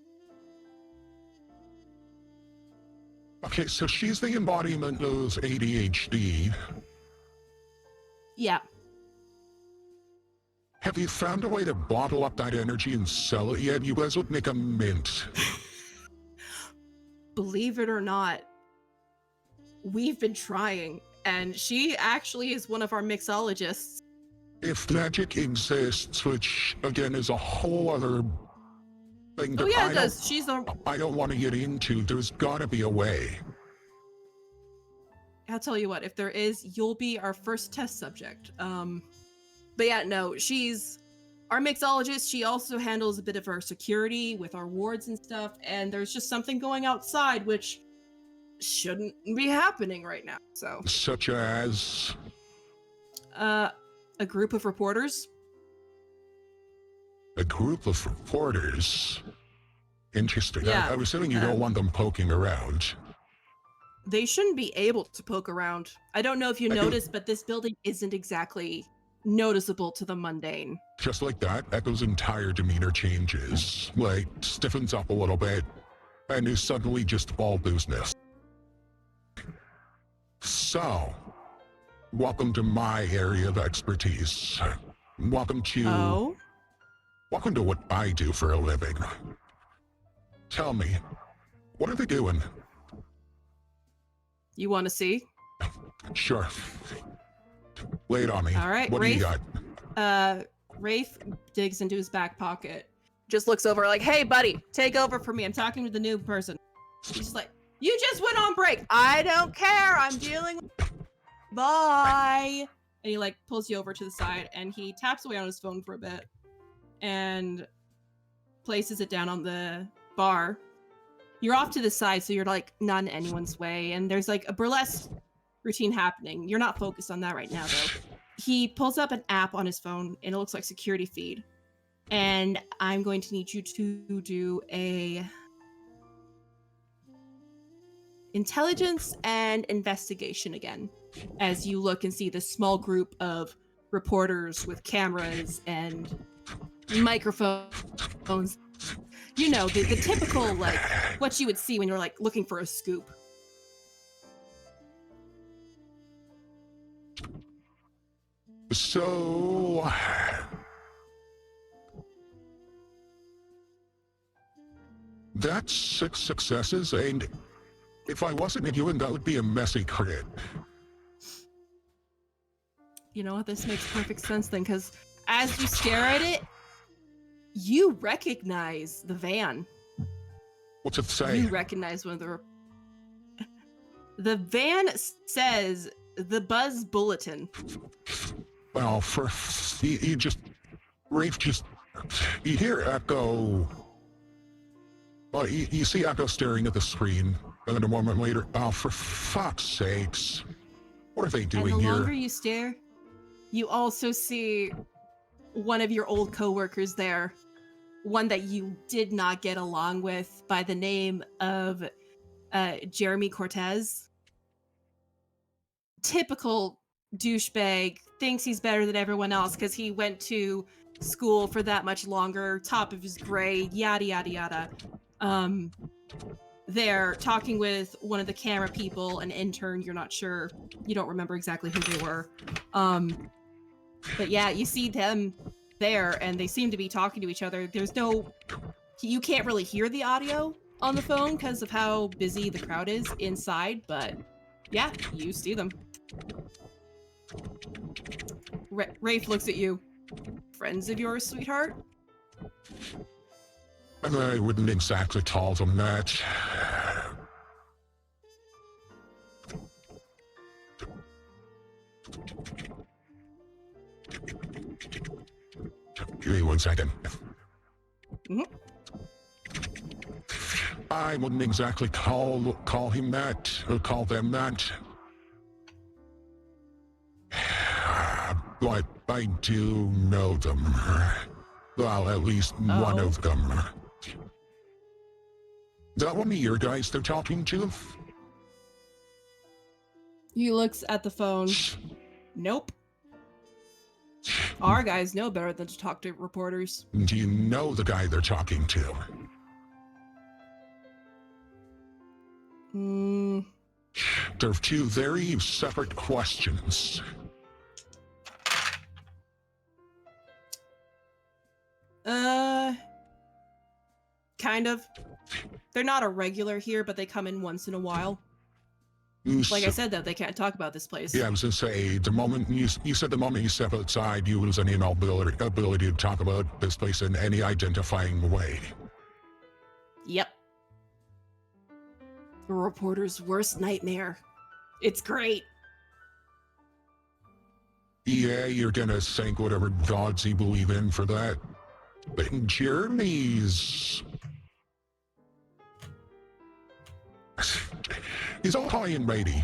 Okay, so she's the embodiment of ADHD. Yeah. Have you found a way to bottle up that energy and sell it yet? You guys would make a mint. Believe it or not, we've been trying, and she actually is one of our mixologists. If magic exists, which again is a whole other thing that Oh yeah, it does. I don't want to get into, there's gotta be a way. I'll tell you what, if there is, you'll be our first test subject. But yeah, no, she's our mixologist. She also handles a bit of our security with our wards and stuff, and there's just something going outside which shouldn't be happening right now. So, Such as? a group of reporters. A group of reporters? Interesting. Yeah, I'm assuming you don't want them poking around. They shouldn't be able to poke around. I don't know if you noticed, but this building isn't exactly noticeable to the mundane. Just like that, Echo's entire demeanor changes, like stiffens up a little bit, and is suddenly just all business. So, welcome to my area of expertise. Welcome to what I do for a living. Tell me, what are they doing? You want to see? Sure. Lay it on me. All right, what Rafe, do you got? Rafe digs into his back pocket. Just looks over like, hey, buddy, take over for me. I'm talking to the new person. She's like, you just went on break. I don't care. I'm dealing with... Bye. And he like pulls you over to the side, and he taps away on his phone for a bit and places it down on the bar. You're off to the side, so you're like not in anyone's way, and there's like a burlesque routine happening. You're not focused on that right now, though. He pulls up an app on his phone, and it looks like security feed. And I'm going to need you to do a intelligence and investigation again, as you look and see this small group of reporters with cameras and microphones. You know, the typical, like, what you would see when you're, like, looking for a scoop. So... that's 6 successes, and if I wasn't interviewing, that would be a messy crit. You know what? This makes perfect sense then, because as you stare at it, you recognize the van. What's it say? You recognize one of the van says the Buzz Bulletin. Well, you hear Echo. Well, you see Echo staring at the screen, and then a moment later, oh, for fuck's sakes. What are they doing and the here? longer you stare, you also see one of your old coworkers there. One that you did not get along with, by the name of Jeremy Cortez. Typical douchebag thinks he's better than everyone else because he went to school for that much longer, top of his grade, yada yada yada. They're talking with one of the camera people, an intern. You're not sure, you don't remember exactly who they were. But yeah, you see them there, and they seem to be talking to each other. There's no, you can't really hear the audio on the phone because of how busy the crowd is inside, but yeah, you see them. Rafe looks at you. Friends of yours, sweetheart? I wouldn't exactly call them that. Give me 1 second. Mm-hmm. I wouldn't exactly call him that, or call them that. But I do know them. Well, at least one of them. Is that one of your guys they're talking to? He looks at the phone. Nope. Our guys know better than to talk to reporters. Do you know the guy they're talking to? They're two very separate questions. Kind of. They're not a regular here, but they come in once in a while. Like I said, though, they can't talk about this place. Yeah, I was gonna say, the moment you said the moment you step outside, you lose any ability to talk about this place in any identifying way. Yep. A reporter's worst nightmare. It's great. Yeah, you're gonna thank whatever gods you believe in for that. But journeys. He's all high and mighty.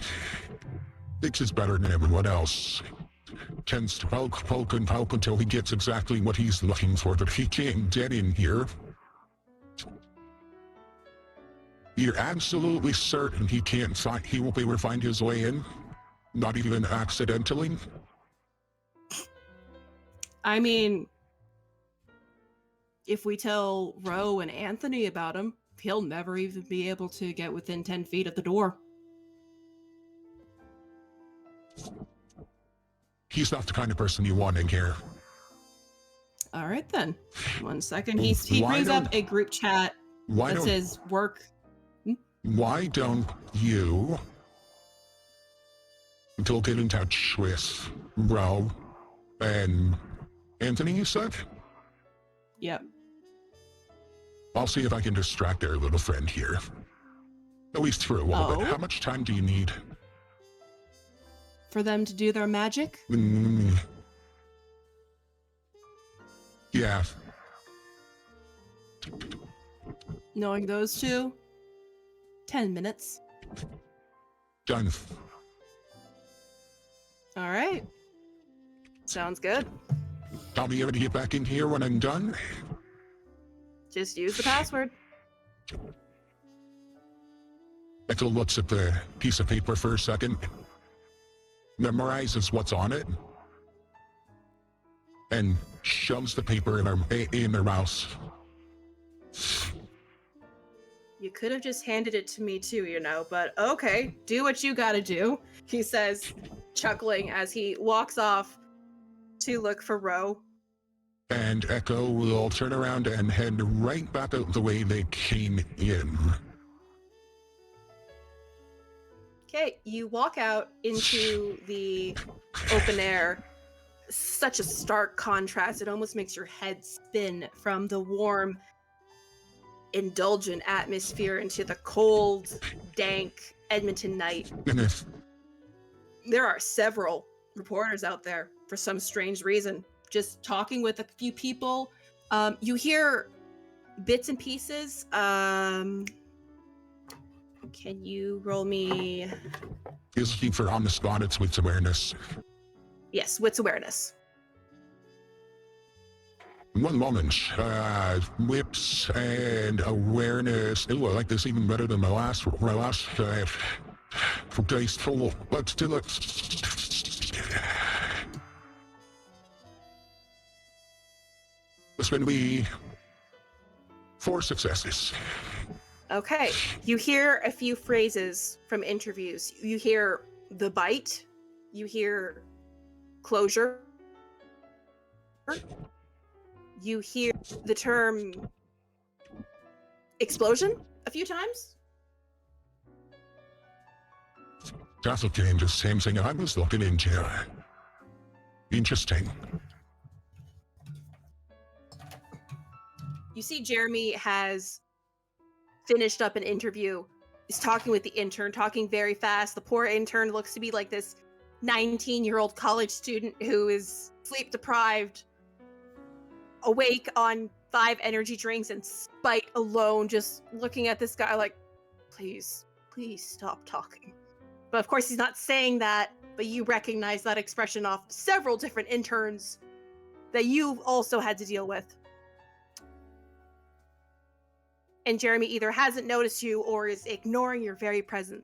Thinks he's better than everyone else. Tends to poke until he gets exactly what he's looking for, but he can't get in here. You're absolutely certain he won't be able to find his way in? Not even accidentally? I mean, if we tell Ro and Anthony about him, he'll never even be able to get within 10 feet of the door. He's not the kind of person you want in here. All right, then. 1 second. He brings up a group chat that says work. Why don't you go get in touch with Ro and Anthony, you said? Yep. I'll see if I can distract our little friend here. At least for a little bit. How much time do you need? For them to do their magic? Yeah. Knowing those two? 10 minutes. Done. All right. Sounds good. I'll be able to get back in here when I'm done. Just use the password. Ethel looks at the piece of paper for a second, memorizes what's on it, and shoves the paper in her mouth. You could have just handed it to me too, you know, but okay, do what you gotta do, he says, chuckling as he walks off to look for Ro. And Echo will turn around and head right back out the way they came in. Okay, you walk out into the open air. Such a stark contrast. It almost makes your head spin from the warm, indulgent atmosphere into the cold, dank Edmonton night. There are several reporters out there for some strange reason, just talking with a few people. You hear bits and pieces. Can you roll me? Is he for on the spot? It's wits awareness. Yes, wits awareness. One moment. Wits and awareness. Ooh, I like this even better than my last dice full. Let's do it. It's going to be 4 successes. Okay. You hear a few phrases from interviews. You hear the bite. You hear closure. You hear the term explosion a few times. That's okay, the same thing I was looking into. Interesting. You see Jeremy has finished up an interview. He's talking with the intern, talking very fast. The poor intern looks to be like this 19-year-old college student who is sleep deprived, awake on 5 energy drinks and spite alone, just looking at this guy like, please stop talking. But of course he's not saying that, but you recognize that expression off several different interns that you've also had to deal with. And Jeremy either hasn't noticed you or is ignoring your very presence.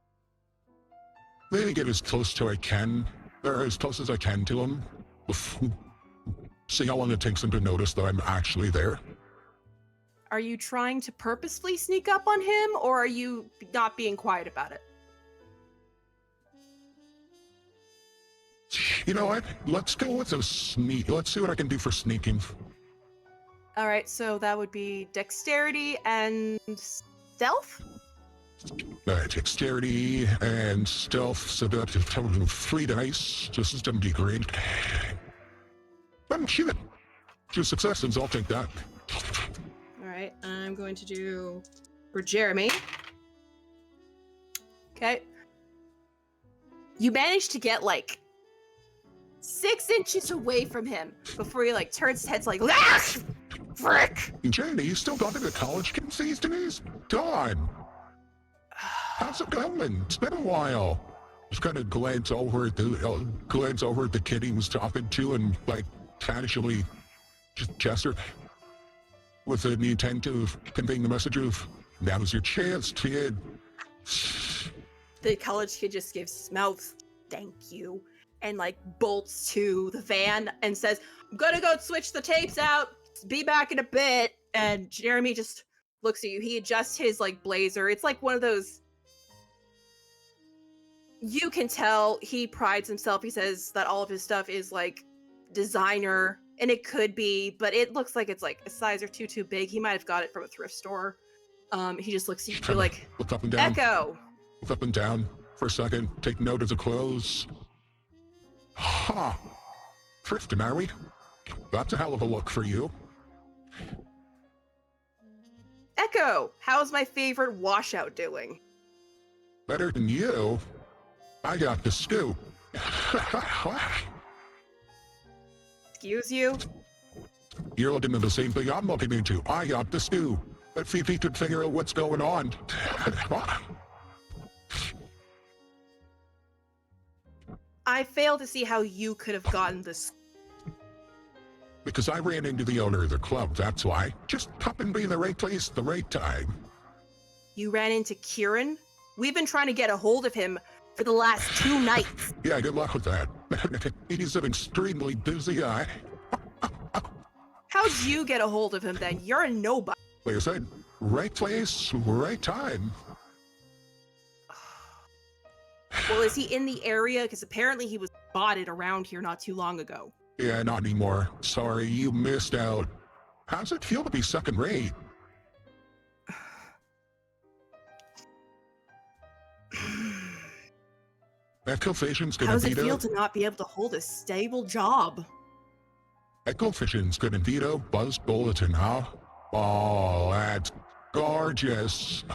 Maybe get as close as I can to him. See how long it takes him to notice that I'm actually there. Are you trying to purposefully sneak up on him, or are you not being quiet about it? You know what? Let's go with a sneak. Let's see what I can do for sneaking. All right, so that would be dexterity and stealth? Dexterity and stealth, so that's 3 dice. This is going to be great. I'm shit. 2 successes, I'll take that. All right, I'm going to do for Jeremy. Okay. You managed to get like 6 inches away from him before he like turns his head to like, ah! Frick! Jenny, you still got into college kids these days? God! How's it going? It's been a while. Just kind of glance over at the kid he was talking to and like casually just gesture with the intent of conveying the message of, now's your chance, kid. The college kid just gives his mouth, thank you, and like bolts to the van and says, I'm gonna go switch the tapes out. Be back in a bit. And Jeremy just looks at you. He adjusts his like blazer. It's like one of those, you can tell he prides himself. He says that all of his stuff is like designer, and it could be, but it looks like it's like a size or two too big. He might have got it from a thrift store. He just looks at you like, look up and down. Echo. Look up and down for a second. Take note of the clothes. Ha! Thrifting, are we? That's a hell of a look for you. Echo, how's my favorite washout doing? Better than you. I got the scoop. Excuse you? You're looking at the same thing I'm looking into. I got the scoop. Let's see if he could figure out what's going on. I fail to see how you could have gotten this. Because I ran into the owner of the club, that's why. Just pop and be in the right place at the right time. You ran into Kieran? We've been trying to get a hold of him for the last 2 nights. Yeah, good luck with that. He's an extremely busy guy. How'd you get a hold of him then? You're a nobody. Like I said, right place, right time. Well, is he in the area? Because apparently he was spotted around here not too long ago. Yeah, not anymore. Sorry, you missed out. How's it feel to be second rate? Echo Vision's gonna How's it veto. feel to not be able to hold a stable job? Echo Vision's gonna veto Buzz Bulletin, huh? Oh, that's gorgeous.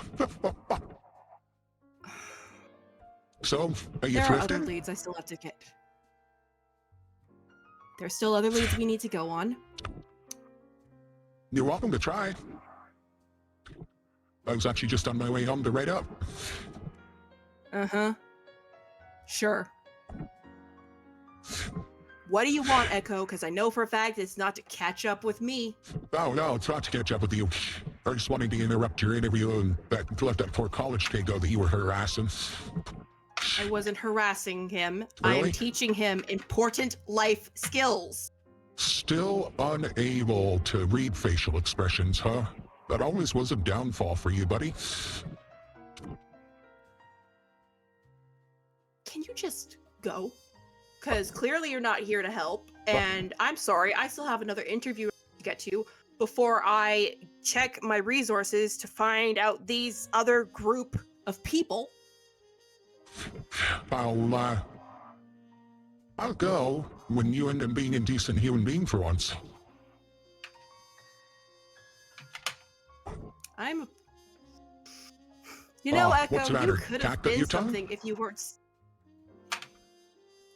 So, are you There are other thrifting? leads I still have to get. There's still other leads we need to go on. You're welcome to try. I was actually just on my way home to write up. Uh-huh. Sure. What do you want, Echo? Because I know for a fact it's not to catch up with me. Oh, no, it's not to catch up with you. I just wanted to interrupt your interview and let that poor college kid go that you were harassing. I wasn't harassing him. I Really? am teaching him important life skills. Still unable to read facial expressions, huh? That always was a downfall for you, buddy. Can you just go? Because clearly you're not here to help, and I'm sorry, I still have another interview to get to before I check my resources to find out these other group of people. I'll go when you end up being a decent human being for once. You know, Echo, what's the you matter? could Cat have got been your tongue? something if you weren't.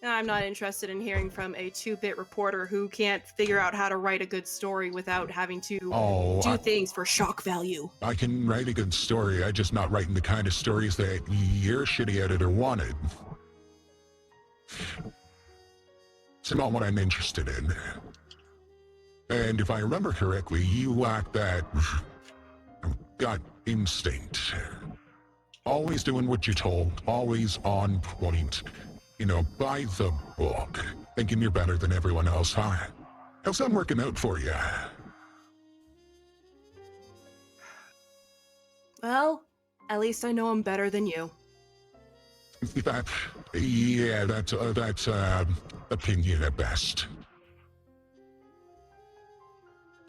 I'm not interested in hearing from a 2-bit reporter who can't figure out how to write a good story without having to do things for shock value. I can write a good story, I'm just not writing the kind of stories that your shitty editor wanted. It's not what I'm interested in. And if I remember correctly, you lack that gut instinct. Always doing what you're told, always on point. You know, by the book. Thinking you're better than everyone else, huh? How's that working out for you? Well, at least I know I'm better than you. Yeah, that's opinion at best.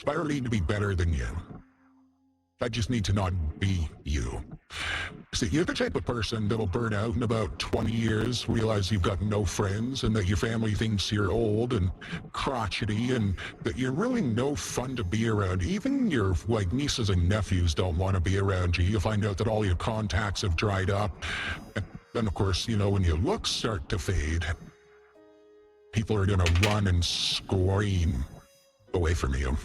I don't need to be better than you. I just need to not be you. See, you're the type of person that'll burn out in about 20 years, realize you've got no friends, and that your family thinks you're old and crotchety, and that you're really no fun to be around. Even your, nieces and nephews don't want to be around you. You'll find out that all your contacts have dried up. And then, of course, when your looks start to fade, people are gonna run and scream away from you.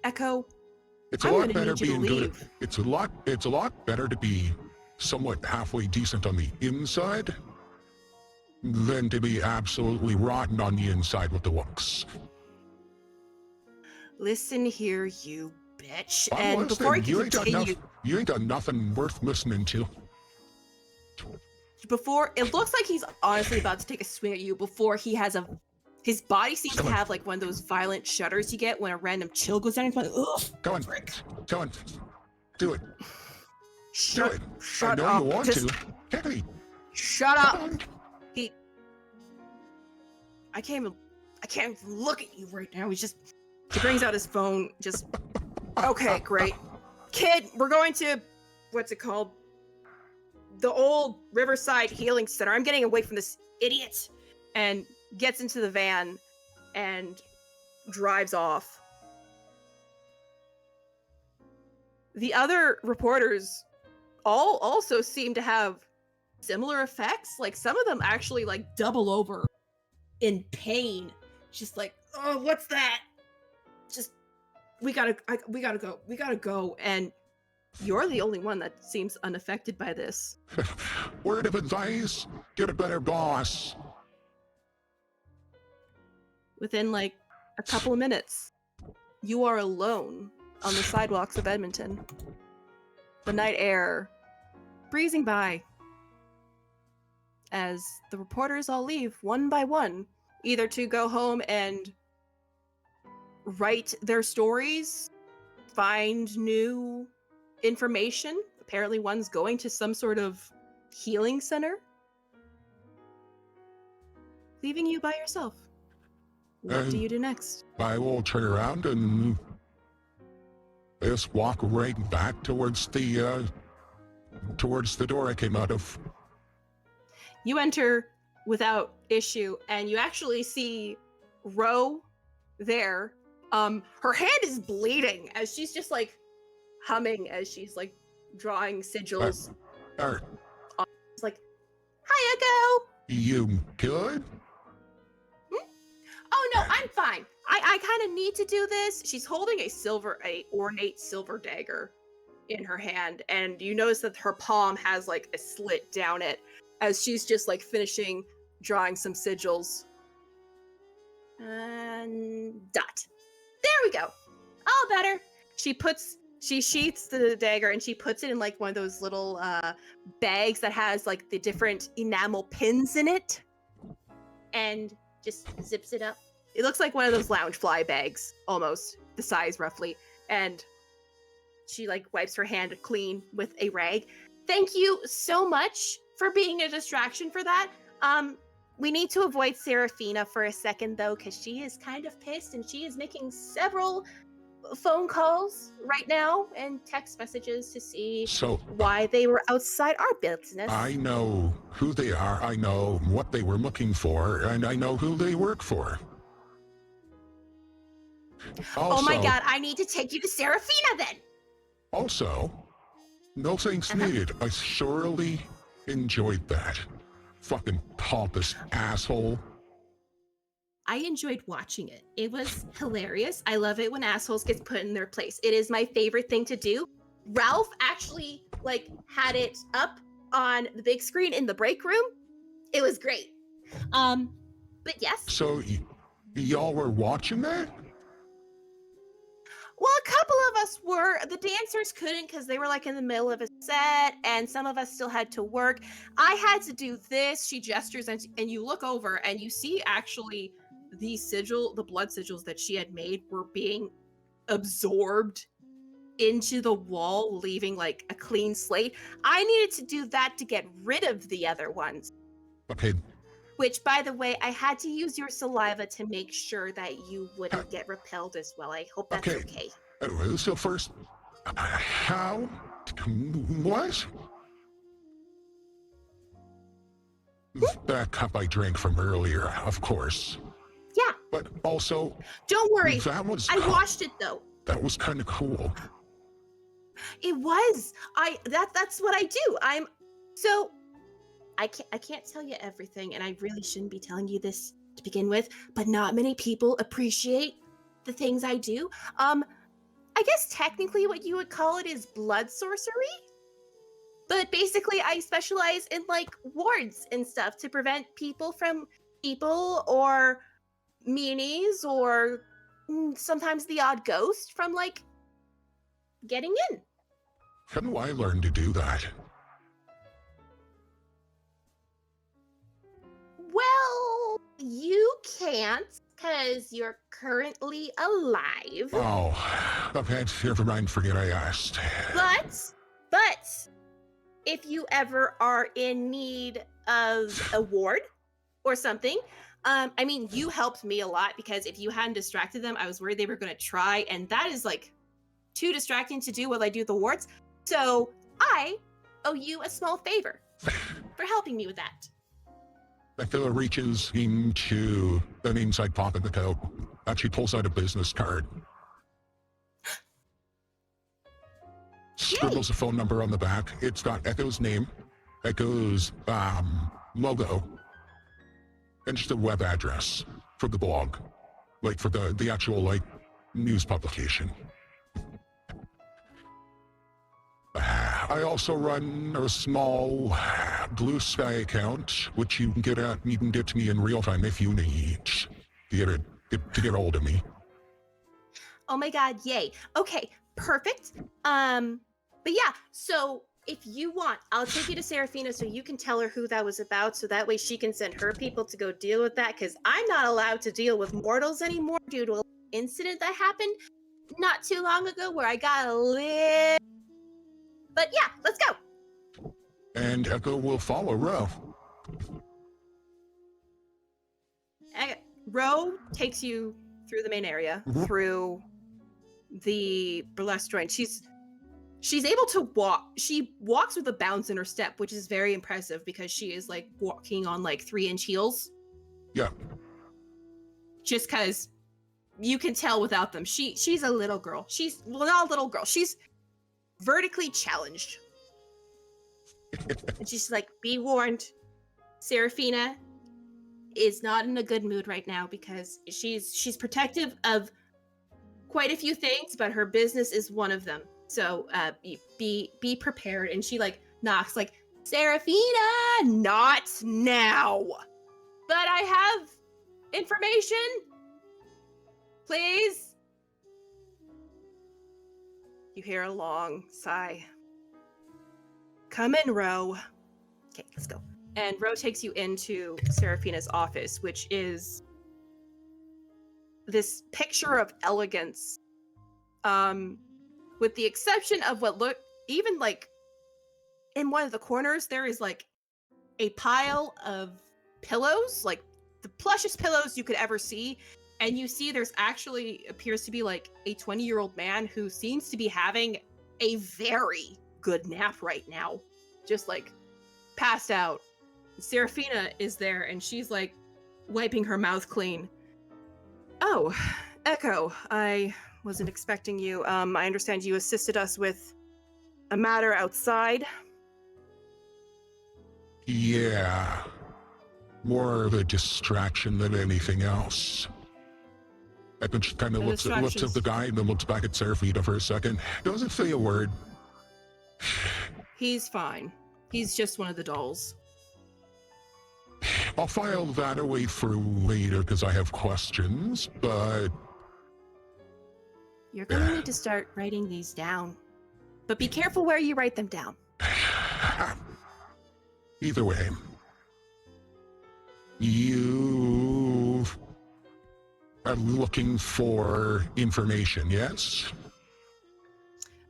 Echo, It's a lot better being good. It's a lot better to be somewhat halfway decent on the inside than to be absolutely rotten on the inside with the looks. Listen here, you bitch. I'm and listening. before I can continue, you ain't got nothing worth listening to. before it looks like he's honestly about to take a swing at you before he has his body seems to have like one of those violent shudders you get when a random chill goes down. He's like, ugh. Go on. Go on. Do it. Shut Do it. Shut I know up. you want Just to. Hey, shut up. I can't even look at you right now. He brings out his phone. Okay, great. Kid, we're going to, what's it called? The old Riverside Healing Center. I'm getting away from this idiot. And gets into the van and drives off. The other reporters all also seem to have similar effects. Like some of them actually like double over in pain. Just like, oh, what's that? Just, we gotta go. And you're the only one that seems unaffected by this. word of advice, get a better boss. Within like a couple of minutes, you are alone on the sidewalks of Edmonton. The night air breezing by as the reporters all leave one by one, either to go home and write their stories, find new information. Apparently one's going to some sort of healing center, leaving you by yourself. What do you do next? I will turn around and just walk right back towards the door I came out of. You enter without issue, and you actually see Ro there. Her hand is bleeding as she's just like humming as she's like drawing sigils. It's like, hi, Echo. You good? Oh no, I'm fine. I kind of need to do this. She's holding a ornate silver dagger in her hand, and you notice that her palm has like a slit down it as she's just like finishing drawing some sigils. And dot. There we go. All better. She sheaths the dagger and she puts it in like one of those little bags that has like the different enamel pins in it, and just zips it up It looks like one of those lounge fly bags, almost the size roughly. And she like wipes her hand clean with a rag. Thank you so much for being a distraction for that. We need to avoid Seraphina for a second though, because she is kind of pissed and she is making several phone calls right now and text messages to see why they were outside our business. I know who they are, I know what they were looking for, and I know who they work for. Also, oh my god, I need to take you to Seraphina then! Also, no thanks needed. I surely enjoyed that. Fucking pompous asshole. I enjoyed watching it. It was hilarious. I love it when assholes get put in their place. It is my favorite thing to do. Ralph actually like had it up on the big screen in the break room. It was great. But yes. So y'all were watching that? Well, a couple of us were. The dancers couldn't because they were like in the middle of a set, and some of us still had to work. I had to do this. She gestures, and you look over, and you see actually the blood sigils that she had made were being absorbed into the wall, leaving like a clean slate. I needed to do that to get rid of the other ones. Okay. Which, by the way, I had to use your saliva to make sure that you wouldn't get repelled as well. I hope that's okay. So first, how? What? That cup I drank from earlier, of course. Yeah. But also... Don't worry. I washed it, though. That was kind of cool. It was. That's what I do. I can't tell you everything, and I really shouldn't be telling you this to begin with, but not many people appreciate the things I do. I guess technically what you would call it is blood sorcery. But basically I specialize in like wards and stuff to prevent people or meanies or sometimes the odd ghost from like getting in. How do I learn to do that? Well, you can't, because you're currently alive. Oh, okay, never mind, forget I asked. But, if you ever are in need of a ward or something, I mean, you helped me a lot, because if you hadn't distracted them, I was worried they were going to try, and that is like too distracting to do while I do the wards. So, I owe you a small favor for helping me with that. That fella reaches into an inside pocket of the coat. Actually pulls out a business card. Scribbles a phone number on the back. It's got Echo's name, Echo's logo, and just a web address for the blog. Like for the actual like news publication. I also run a small Blue Sky account, which you can get to me in real time if you need to get hold of me. Oh my god, yay. Okay, perfect. But yeah, so if you want, I'll take you to Seraphina so you can tell her who that was about, so that way she can send her people to go deal with that, because I'm not allowed to deal with mortals anymore due to an incident that happened not too long ago where I got a little... But yeah, let's go. And Echo will follow Ro. Ro takes you through the main area, through the burlesque joint. She's able to walk. She walks with a bounce in her step, which is very impressive because she is like walking on like 3-inch heels. Yeah. Just because you can tell without them. She's a little girl. Not a little girl. She's vertically challenged. And she's like, be warned, Seraphina is not in a good mood right now because she's protective of quite a few things, but her business is one of them. So be prepared. And she like knocks like, Seraphina, not now. But I have information. Please. You hear a long sigh. Come in, Ro. Okay, let's go. And Ro takes you into Seraphina's office, which is this picture of elegance, with the exception of what look even like in one of the corners there is like a pile of pillows, like the plushest pillows you could ever see, and you see there's actually appears to be like a 20-year-old man who seems to be having a very good nap right now, just like passed out. Seraphina is there and she's like wiping her mouth clean. Oh, Echo, I wasn't expecting you. I understand you assisted us with a matter outside. Yeah. More of a distraction than anything else. Echo just kind of looks at the guy and then looks back at Seraphina for a second. Doesn't say a word. He's fine. He's just one of the dolls. I'll file that away for later because I have questions, but... You're gonna need to start writing these down. But be careful where you write them down. Either way, you are looking for information, yes?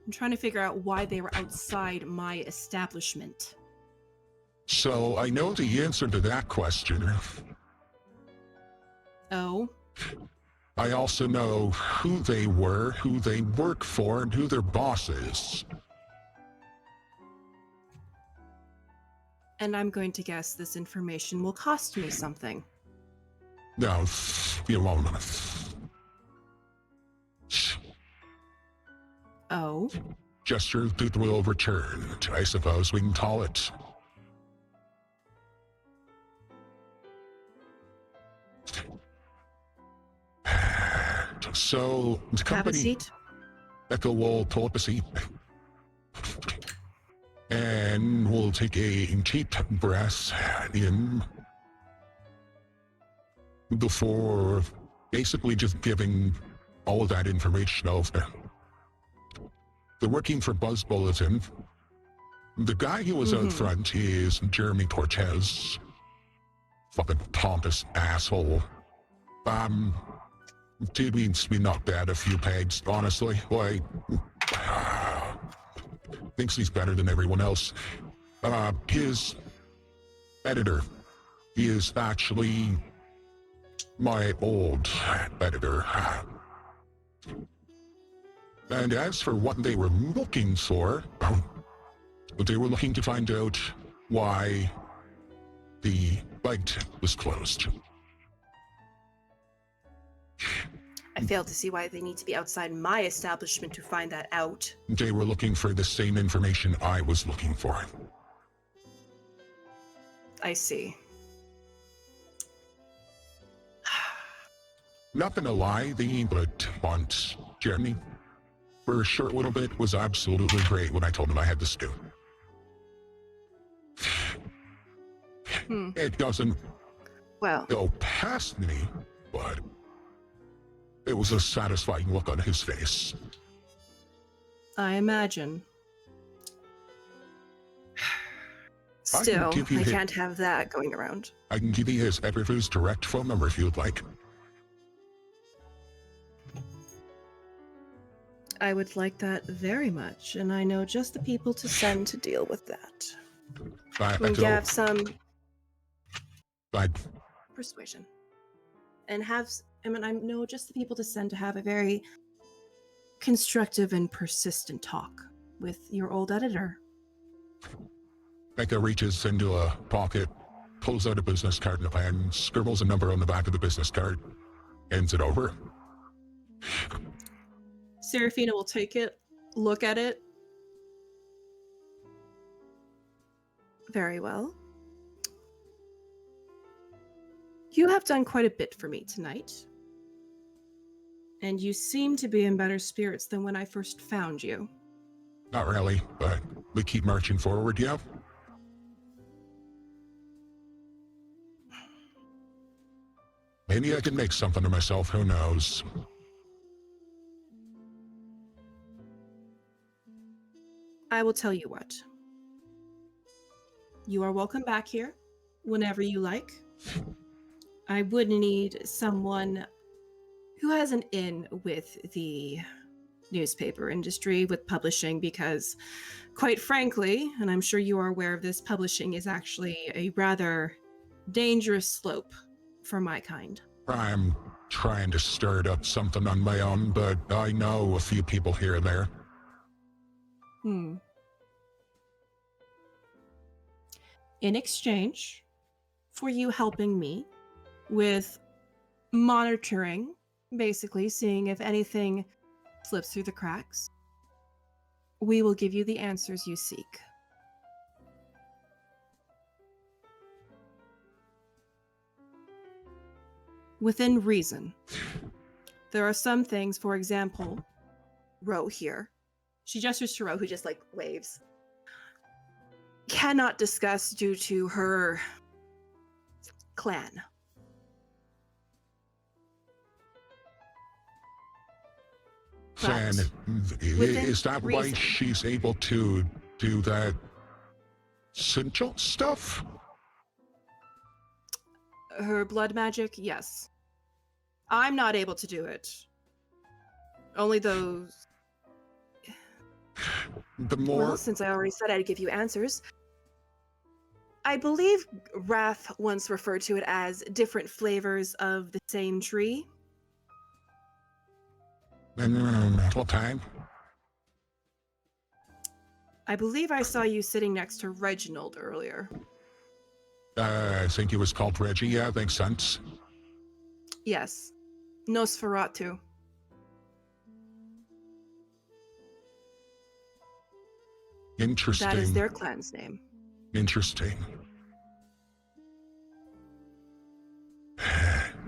I'm trying to figure out why they were outside my establishment. So I know the answer to that question. Oh? I also know who they were, who they work for, and who their boss is. And I'm going to guess this information will cost me something. No, you won't. Oh? Gesture of goodwill returned, I suppose we can call it. So, the company... Have a seat. Echo will pull up a seat. And we'll take a deep breath in before basically just giving all of that information over. They're working for Buzz Bulletin. The guy who was out front is Jeremy Cortez. Fucking pompous asshole. Dude means me not bad a few pegs, honestly. Like, thinks he's better than everyone else. His editor is actually my old editor. And as for what they were looking for, they were looking to find out why the bite was closed. I fail to see why they need to be outside my establishment to find that out. They were looking for the same information I was looking for. I see. Not gonna lie, the but once Jeremy, for a short little bit, was absolutely great when I told him I had the scoop. It doesn't go past me, but it was a satisfying look on his face. I imagine. Still, I can't have that going around. I can give you his editor's direct phone number if you'd like. I would like that very much, and I know just the people to send to deal with that. We can have some persuasion. And I know just the people to send to have a very constructive and persistent talk with your old editor. Becca reaches into a pocket, pulls out a business card in a pen, scribbles a number on the back of the business card, hands it over. Seraphina will take it, look at it. Very well. You have done quite a bit for me tonight. And you seem to be in better spirits than when I first found you. Not really, but we keep marching forward, yeah? Maybe I can make something of myself, who knows? I will tell you what. You are welcome back here whenever you like. I would need someone who has an in with the newspaper industry, with publishing, because quite frankly, and I'm sure you are aware of this, publishing is actually a rather dangerous slope for my kind. I'm trying to start up something on my own, but I know a few people here and there. In exchange for you helping me with monitoring, basically seeing if anything slips through the cracks, we will give you the answers you seek. Within reason. There are some things, for example, Ro here. She gestures to Ro, who just like waves. Cannot discuss due to her clan. Fan, is that why she's able to do that sigil stuff? Her blood magic, yes. I'm not able to do it. Only those... The more... Well, since I already said I'd give you answers, I believe Wrath once referred to it as different flavors of the same tree. What time? I believe I saw you sitting next to Reginald earlier. I think he was called Reggie, yeah, makes sense. Yes. Nosferatu. Interesting. That is their clan's name. Interesting.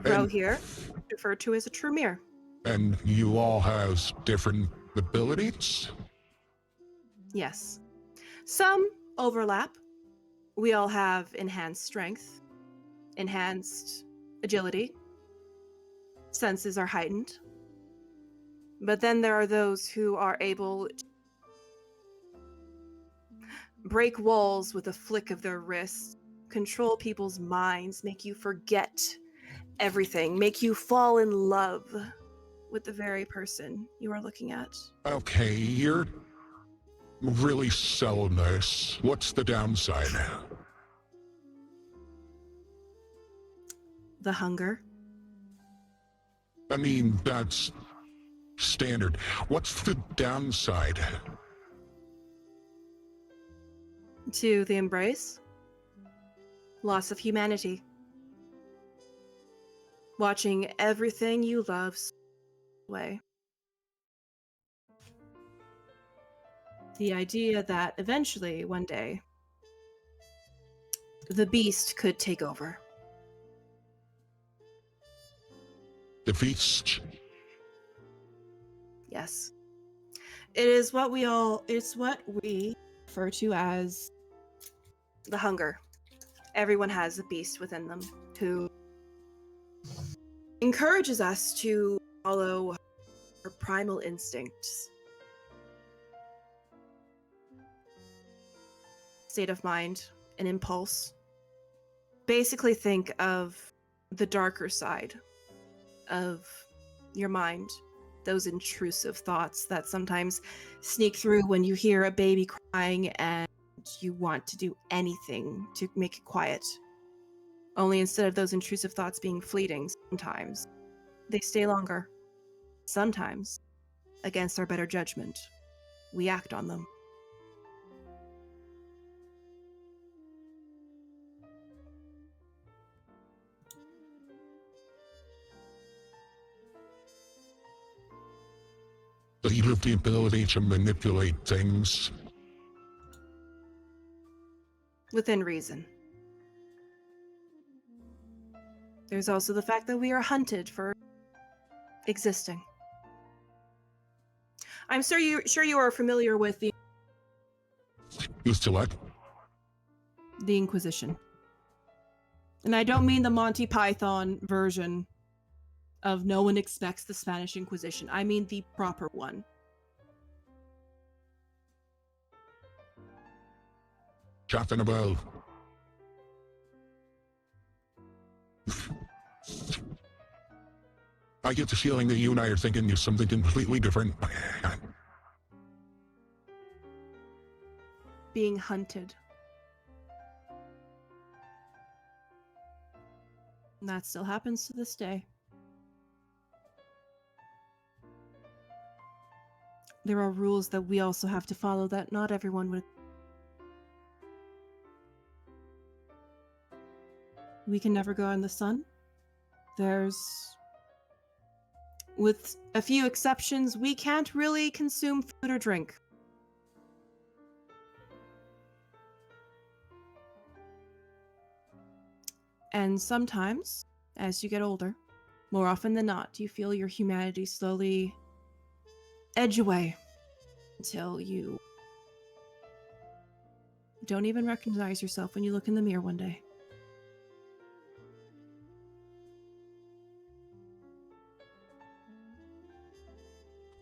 Ro here, referred to as a Tremere. And you all have different abilities? Yes. Some overlap. We all have enhanced strength, enhanced agility. Senses are heightened. But then there are those who are able to break walls with a flick of their wrist, control people's minds, make you forget everything, make you fall in love with the very person you are looking at. Okay, you're really selling this. What's the downside? The hunger. I mean, that's standard. What's the downside? To the embrace. Loss of humanity. Watching everything you love slip away. The idea that eventually, one day, the beast could take over. The feast? Yes. It's what we refer to as the hunger. Everyone has a beast within them who encourages us to follow our primal instincts. State of mind, an impulse. Basically think of the darker side of your mind, those intrusive thoughts that sometimes sneak through when you hear a baby crying and you want to do anything to make it quiet. Only instead of those intrusive thoughts being fleeting, sometimes they stay longer. Sometimes, against our better judgment, we act on them. So you have the ability to manipulate things? Within reason. There's also the fact that we are hunted for existing. I'm sure you are familiar with Used to what? the Inquisition. And I don't mean the Monty Python version of No One Expects the Spanish Inquisition. I mean the proper one. Talking about... I get the feeling that you and I are thinking of something completely different. Being hunted. And that still happens to this day. There are rules that we also have to follow that not everyone would. We can never go in the sun. With a few exceptions, we can't really consume food or drink. And sometimes, as you get older, more often than not, you feel your humanity slowly edge away until you don't even recognize yourself when you look in the mirror one day.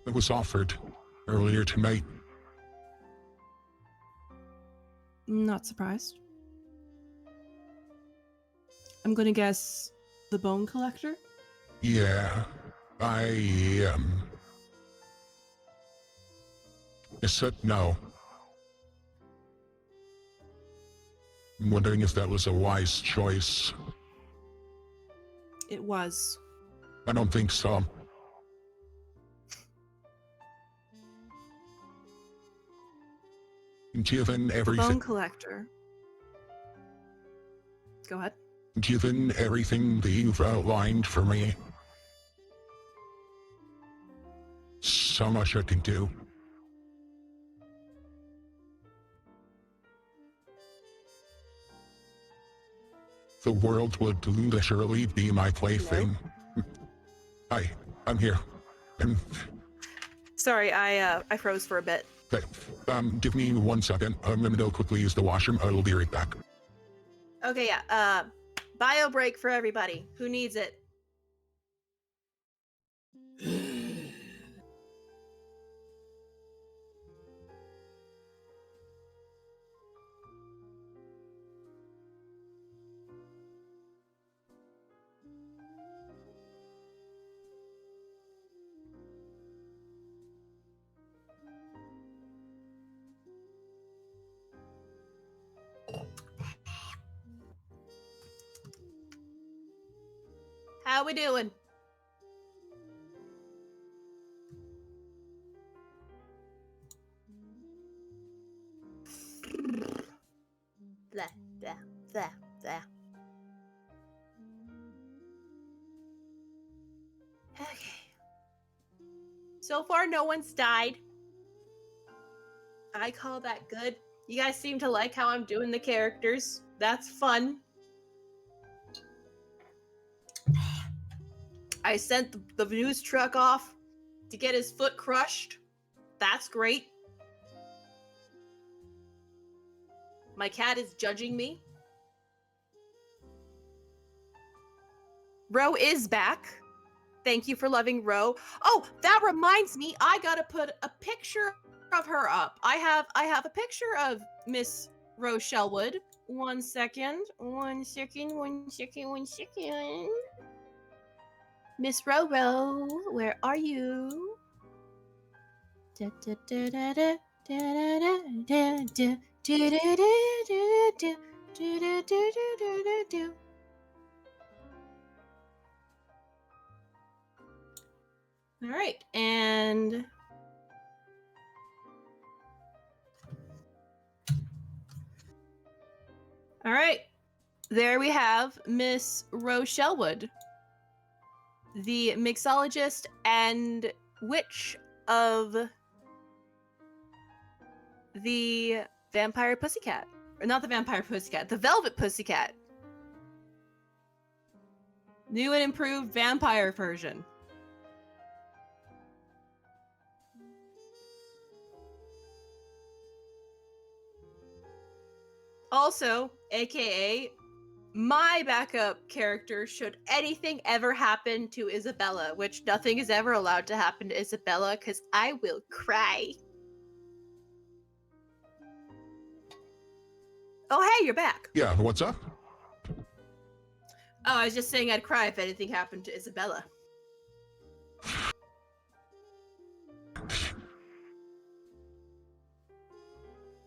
It was offered earlier tonight. Not surprised. I'm gonna guess the bone collector? Yeah, I said no. I'm wondering if that was a wise choice. It was. I don't think so. Given The everything, bone collector. Go ahead. given everything that you've outlined for me, so much I can do. The world would literally be my plaything. Hi, I'm here. And Sorry, I froze for a bit. give me 1 second. I'm gonna go quickly use the washroom. I will be right back. Okay, yeah. Bio break for everybody. Who needs it? How we doing? Blah, blah, blah, blah. Okay. So far, no one's died. I call that good. You guys seem to like how I'm doing the characters. That's fun. I sent the news truck off to get his foot crushed. That's great. My cat is judging me. Ro is back. Thank you for loving Ro. Oh, that reminds me, I gotta put a picture of her up. I have a picture of Miss Ro Shellwood. 1 second. 1 second. 1 second. 1 second. Miss Ro, where are you? Da, da, da, da, da, da, da, da, da, da, da, da, da, da, da, da, da. All right, and all right, there we have Miss Rose Shellwood, the mixologist and witch of the Vampire Pussycat. Or not the Vampire Pussycat, the Velvet Pussycat. New and improved vampire version. Also, aka my backup character should anything ever happen to Isabella, which nothing is ever allowed to happen to Isabella because I will cry. Oh, hey, you're back. Yeah, what's up? Oh, I was just saying I'd cry if anything happened to Isabella.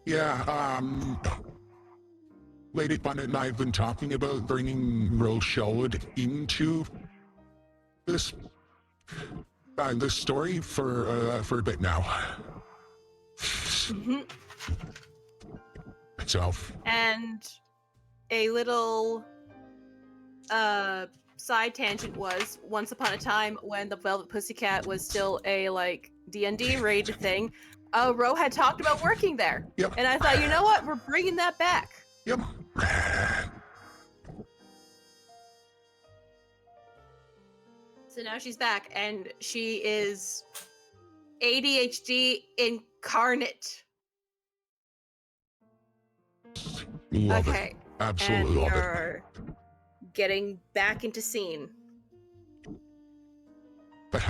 Yeah, Lady Bonnet and I have been talking about bringing Rochelle into this this story for a bit now. Mhm. Itself. And a little side tangent was once upon a time when the Velvet Pussycat was still a like D&D rage thing, Ro had talked about working there. Yep. And I thought, you know what? We're bringing that back. Yep. So now she's back and she is ADHD incarnate. Love Okay. it. Absolutely And we love are getting back into scene. it.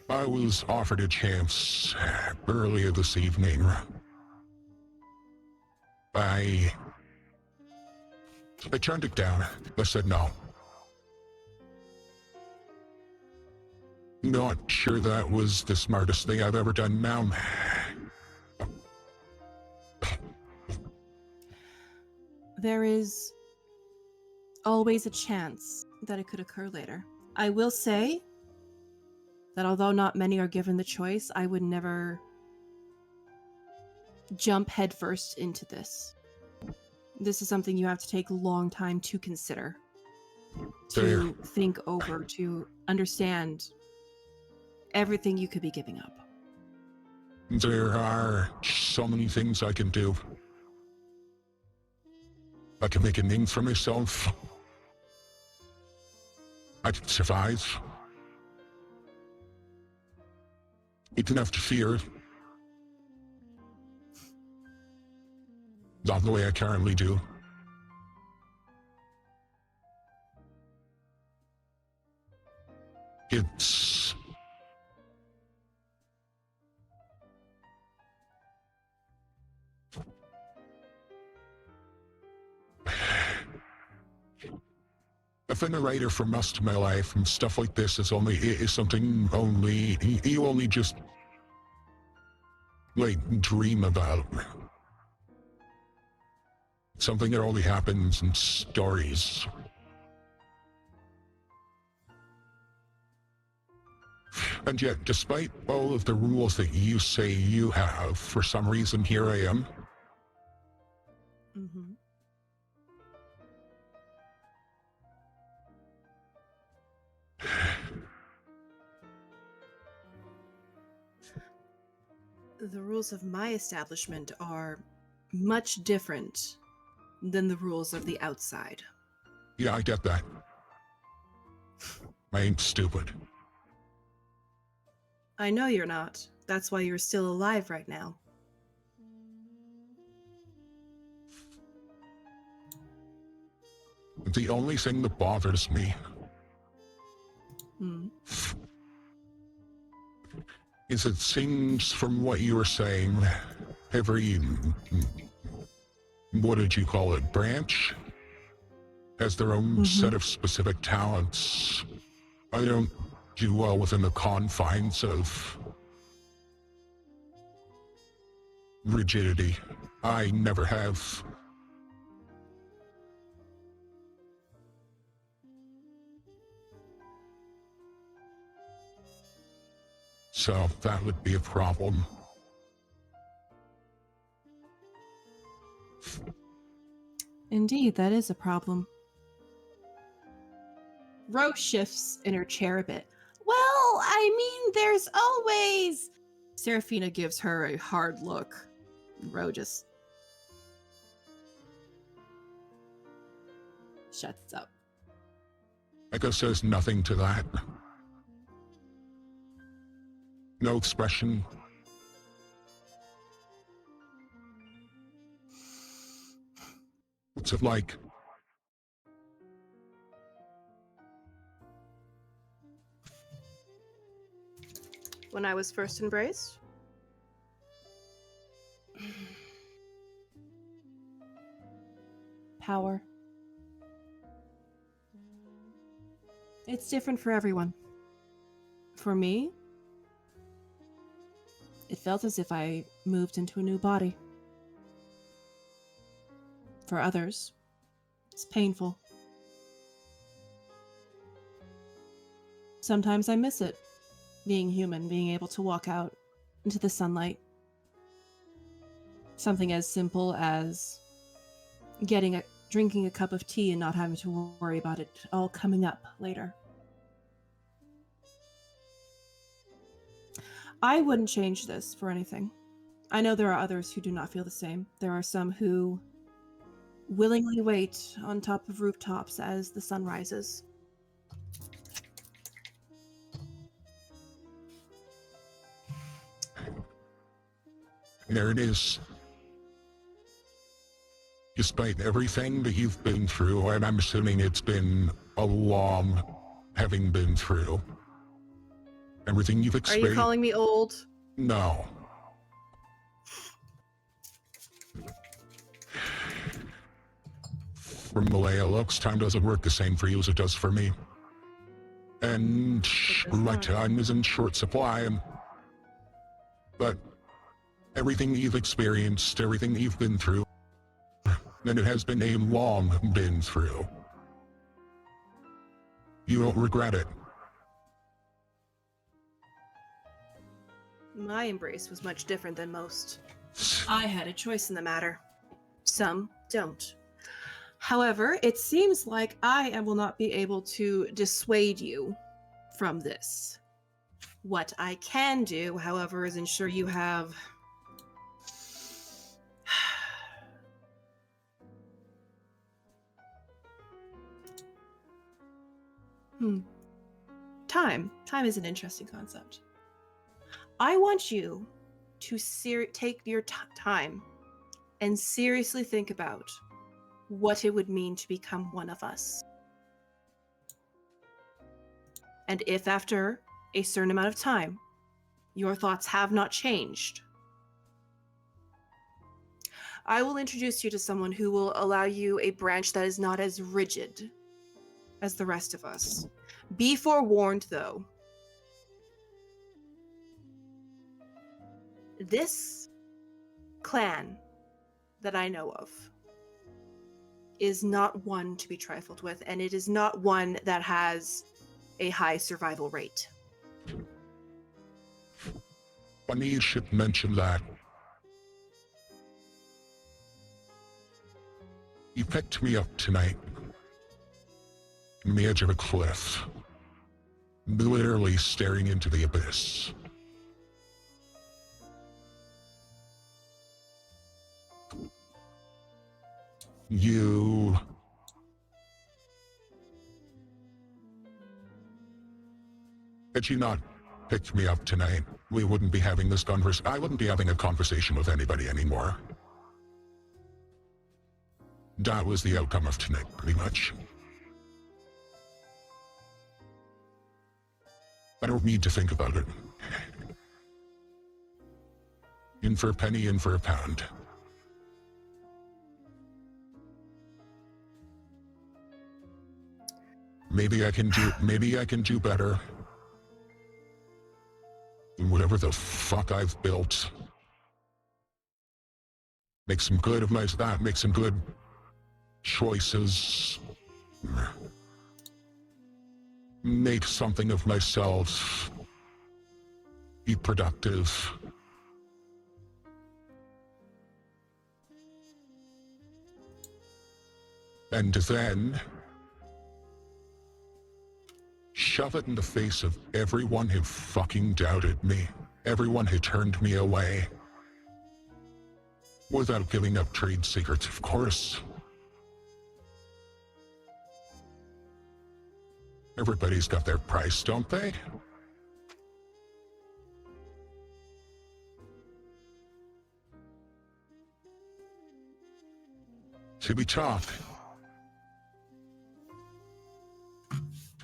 I was offered a chance earlier this evening. I turned it down. I said no. Not sure that was the smartest thing I've ever done now. There is always a chance that it could occur later. I will say that although not many are given the choice, I would never jump headfirst into this. This is something you have to take a long time to consider, to think over, to understand everything you could be giving up. There are so many things I can do. I can make a name for myself. I can survive. You don't have to fear. Not the way I currently do. It's... I've been a writer for most of my life, and stuff like this is something only you only just like dream about. Something that only happens in stories. And yet, despite all of the rules that you say you have, for some reason here I am. Mm-hmm. The rules of my establishment are much different than the rules of the outside. Yeah, I get that. I ain't stupid. I know you're not. That's why you're still alive right now. The only thing that bothers me is it seems from what you were saying, every, what did you call it, branch? Has their own set of specific talents. I don't do well within the confines of rigidity. I never have. So that would be a problem. Indeed, that is a problem. Rose shifts in her chair a bit. Well, I mean, there's always... Seraphina gives her a hard look. Rose just shuts up. I guess there's nothing to that. No expression. What's it like? When I was first embraced? Power. It's different for everyone. For me, it felt as if I moved into a new body. For others, it's painful. Sometimes I miss it, being human, being able to walk out into the sunlight. Something as simple as drinking a cup of tea and not having to worry about it all coming up later. I wouldn't change this for anything. I know there are others who do not feel the same. There are some who willingly wait on top of rooftops as the sun rises. There it is. Despite everything that you've been through, and I'm assuming it's been a long having been through, everything you've Are experienced... you calling me old? No. From the way it looks, time doesn't work the same for you as it does for me. And my time is in short supply, but everything you've experienced, everything you've been through, and it has been a long been through. You don't regret it. My embrace was much different than most. I had a choice in the matter. Some don't. However, it seems like I will not be able to dissuade you from this. What I can do, however, is ensure you have time. Time is an interesting concept. I want you to take your time and seriously think about what it would mean to become one of us. And if after a certain amount of time, your thoughts have not changed, I will introduce you to someone who will allow you a branch that is not as rigid as the rest of us. Be forewarned, though. This clan that I know of is not one to be trifled with, and it is not one that has a high survival rate. Funny you should mention that. You picked me up tonight on the edge of a cliff, literally staring into the abyss. Had you not picked me up tonight, we wouldn't be having this conversation. I wouldn't be having a conversation with anybody anymore. That was the outcome of tonight, pretty much. I don't need to think about it. In for a penny, in for a pound. Maybe I can do better than whatever the fuck I've built. Make some good of that, make some good choices. Make something of myself. Be productive. And then shove it in the face of everyone who fucking doubted me. Everyone who turned me away. Without giving up trade secrets, of course. Everybody's got their price, don't they? Should we talk?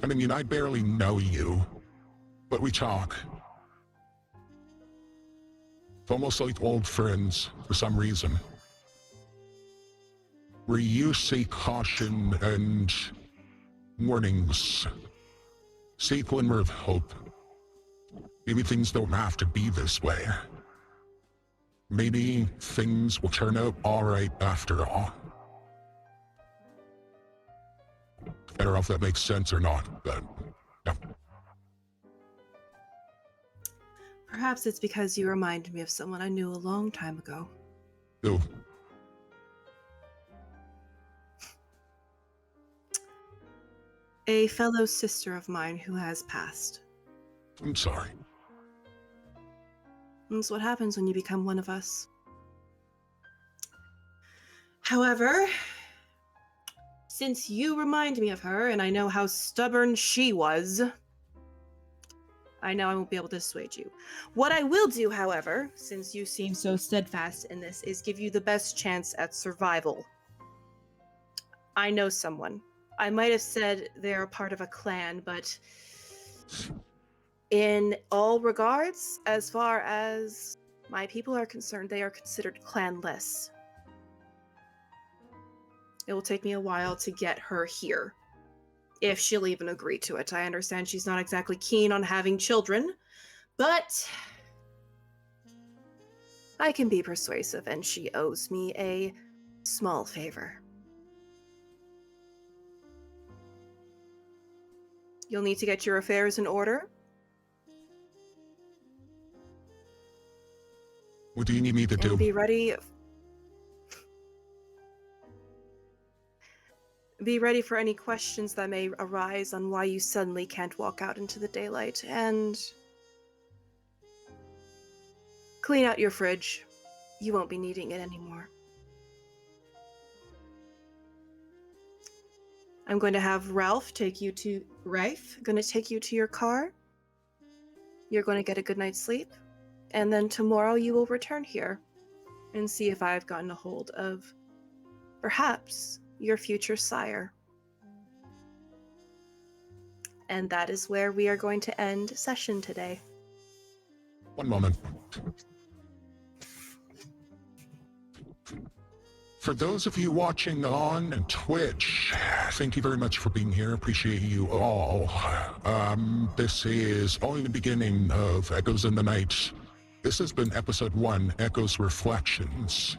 I mean, I barely know you, but we talk. It's almost like old friends, for some reason. Where you say caution and warnings. See a glimmer of hope. Maybe things don't have to be this way. maybe things will turn out alright after all. I don't know if that makes sense or not, but yeah. Perhaps it's because you remind me of someone I knew a long time ago. Ooh. A fellow sister of mine who has passed. I'm sorry. That's what happens when you become one of us. However, since you remind me of her, and I know how stubborn she was, I know I won't be able to dissuade you. What I will do, however, since you seem so steadfast in this, is give you the best chance at survival. I know someone. I might have said they're a part of a clan, but in all regards, as far as my people are concerned, they are considered clanless. It will take me a while to get her here, if she'll even agree to it. I understand she's not exactly keen on having children, but I can be persuasive, and she owes me a small favor. You'll need to get your affairs in order. What do you need me to do? And be ready for any questions that may arise on why you suddenly can't walk out into the daylight, and clean out your fridge. You won't be needing it anymore. I'm going to have Rafe take you to your car. You're going to get a good night's sleep, and then tomorrow you will return here and see if I've gotten a hold of perhaps your future sire. And that is where we are going to end session today. One moment. For those of you watching on Twitch, thank you very much for being here. Appreciate you all. This is only the beginning of Echoes in the Night. This has been episode 1, Echoes Reflections.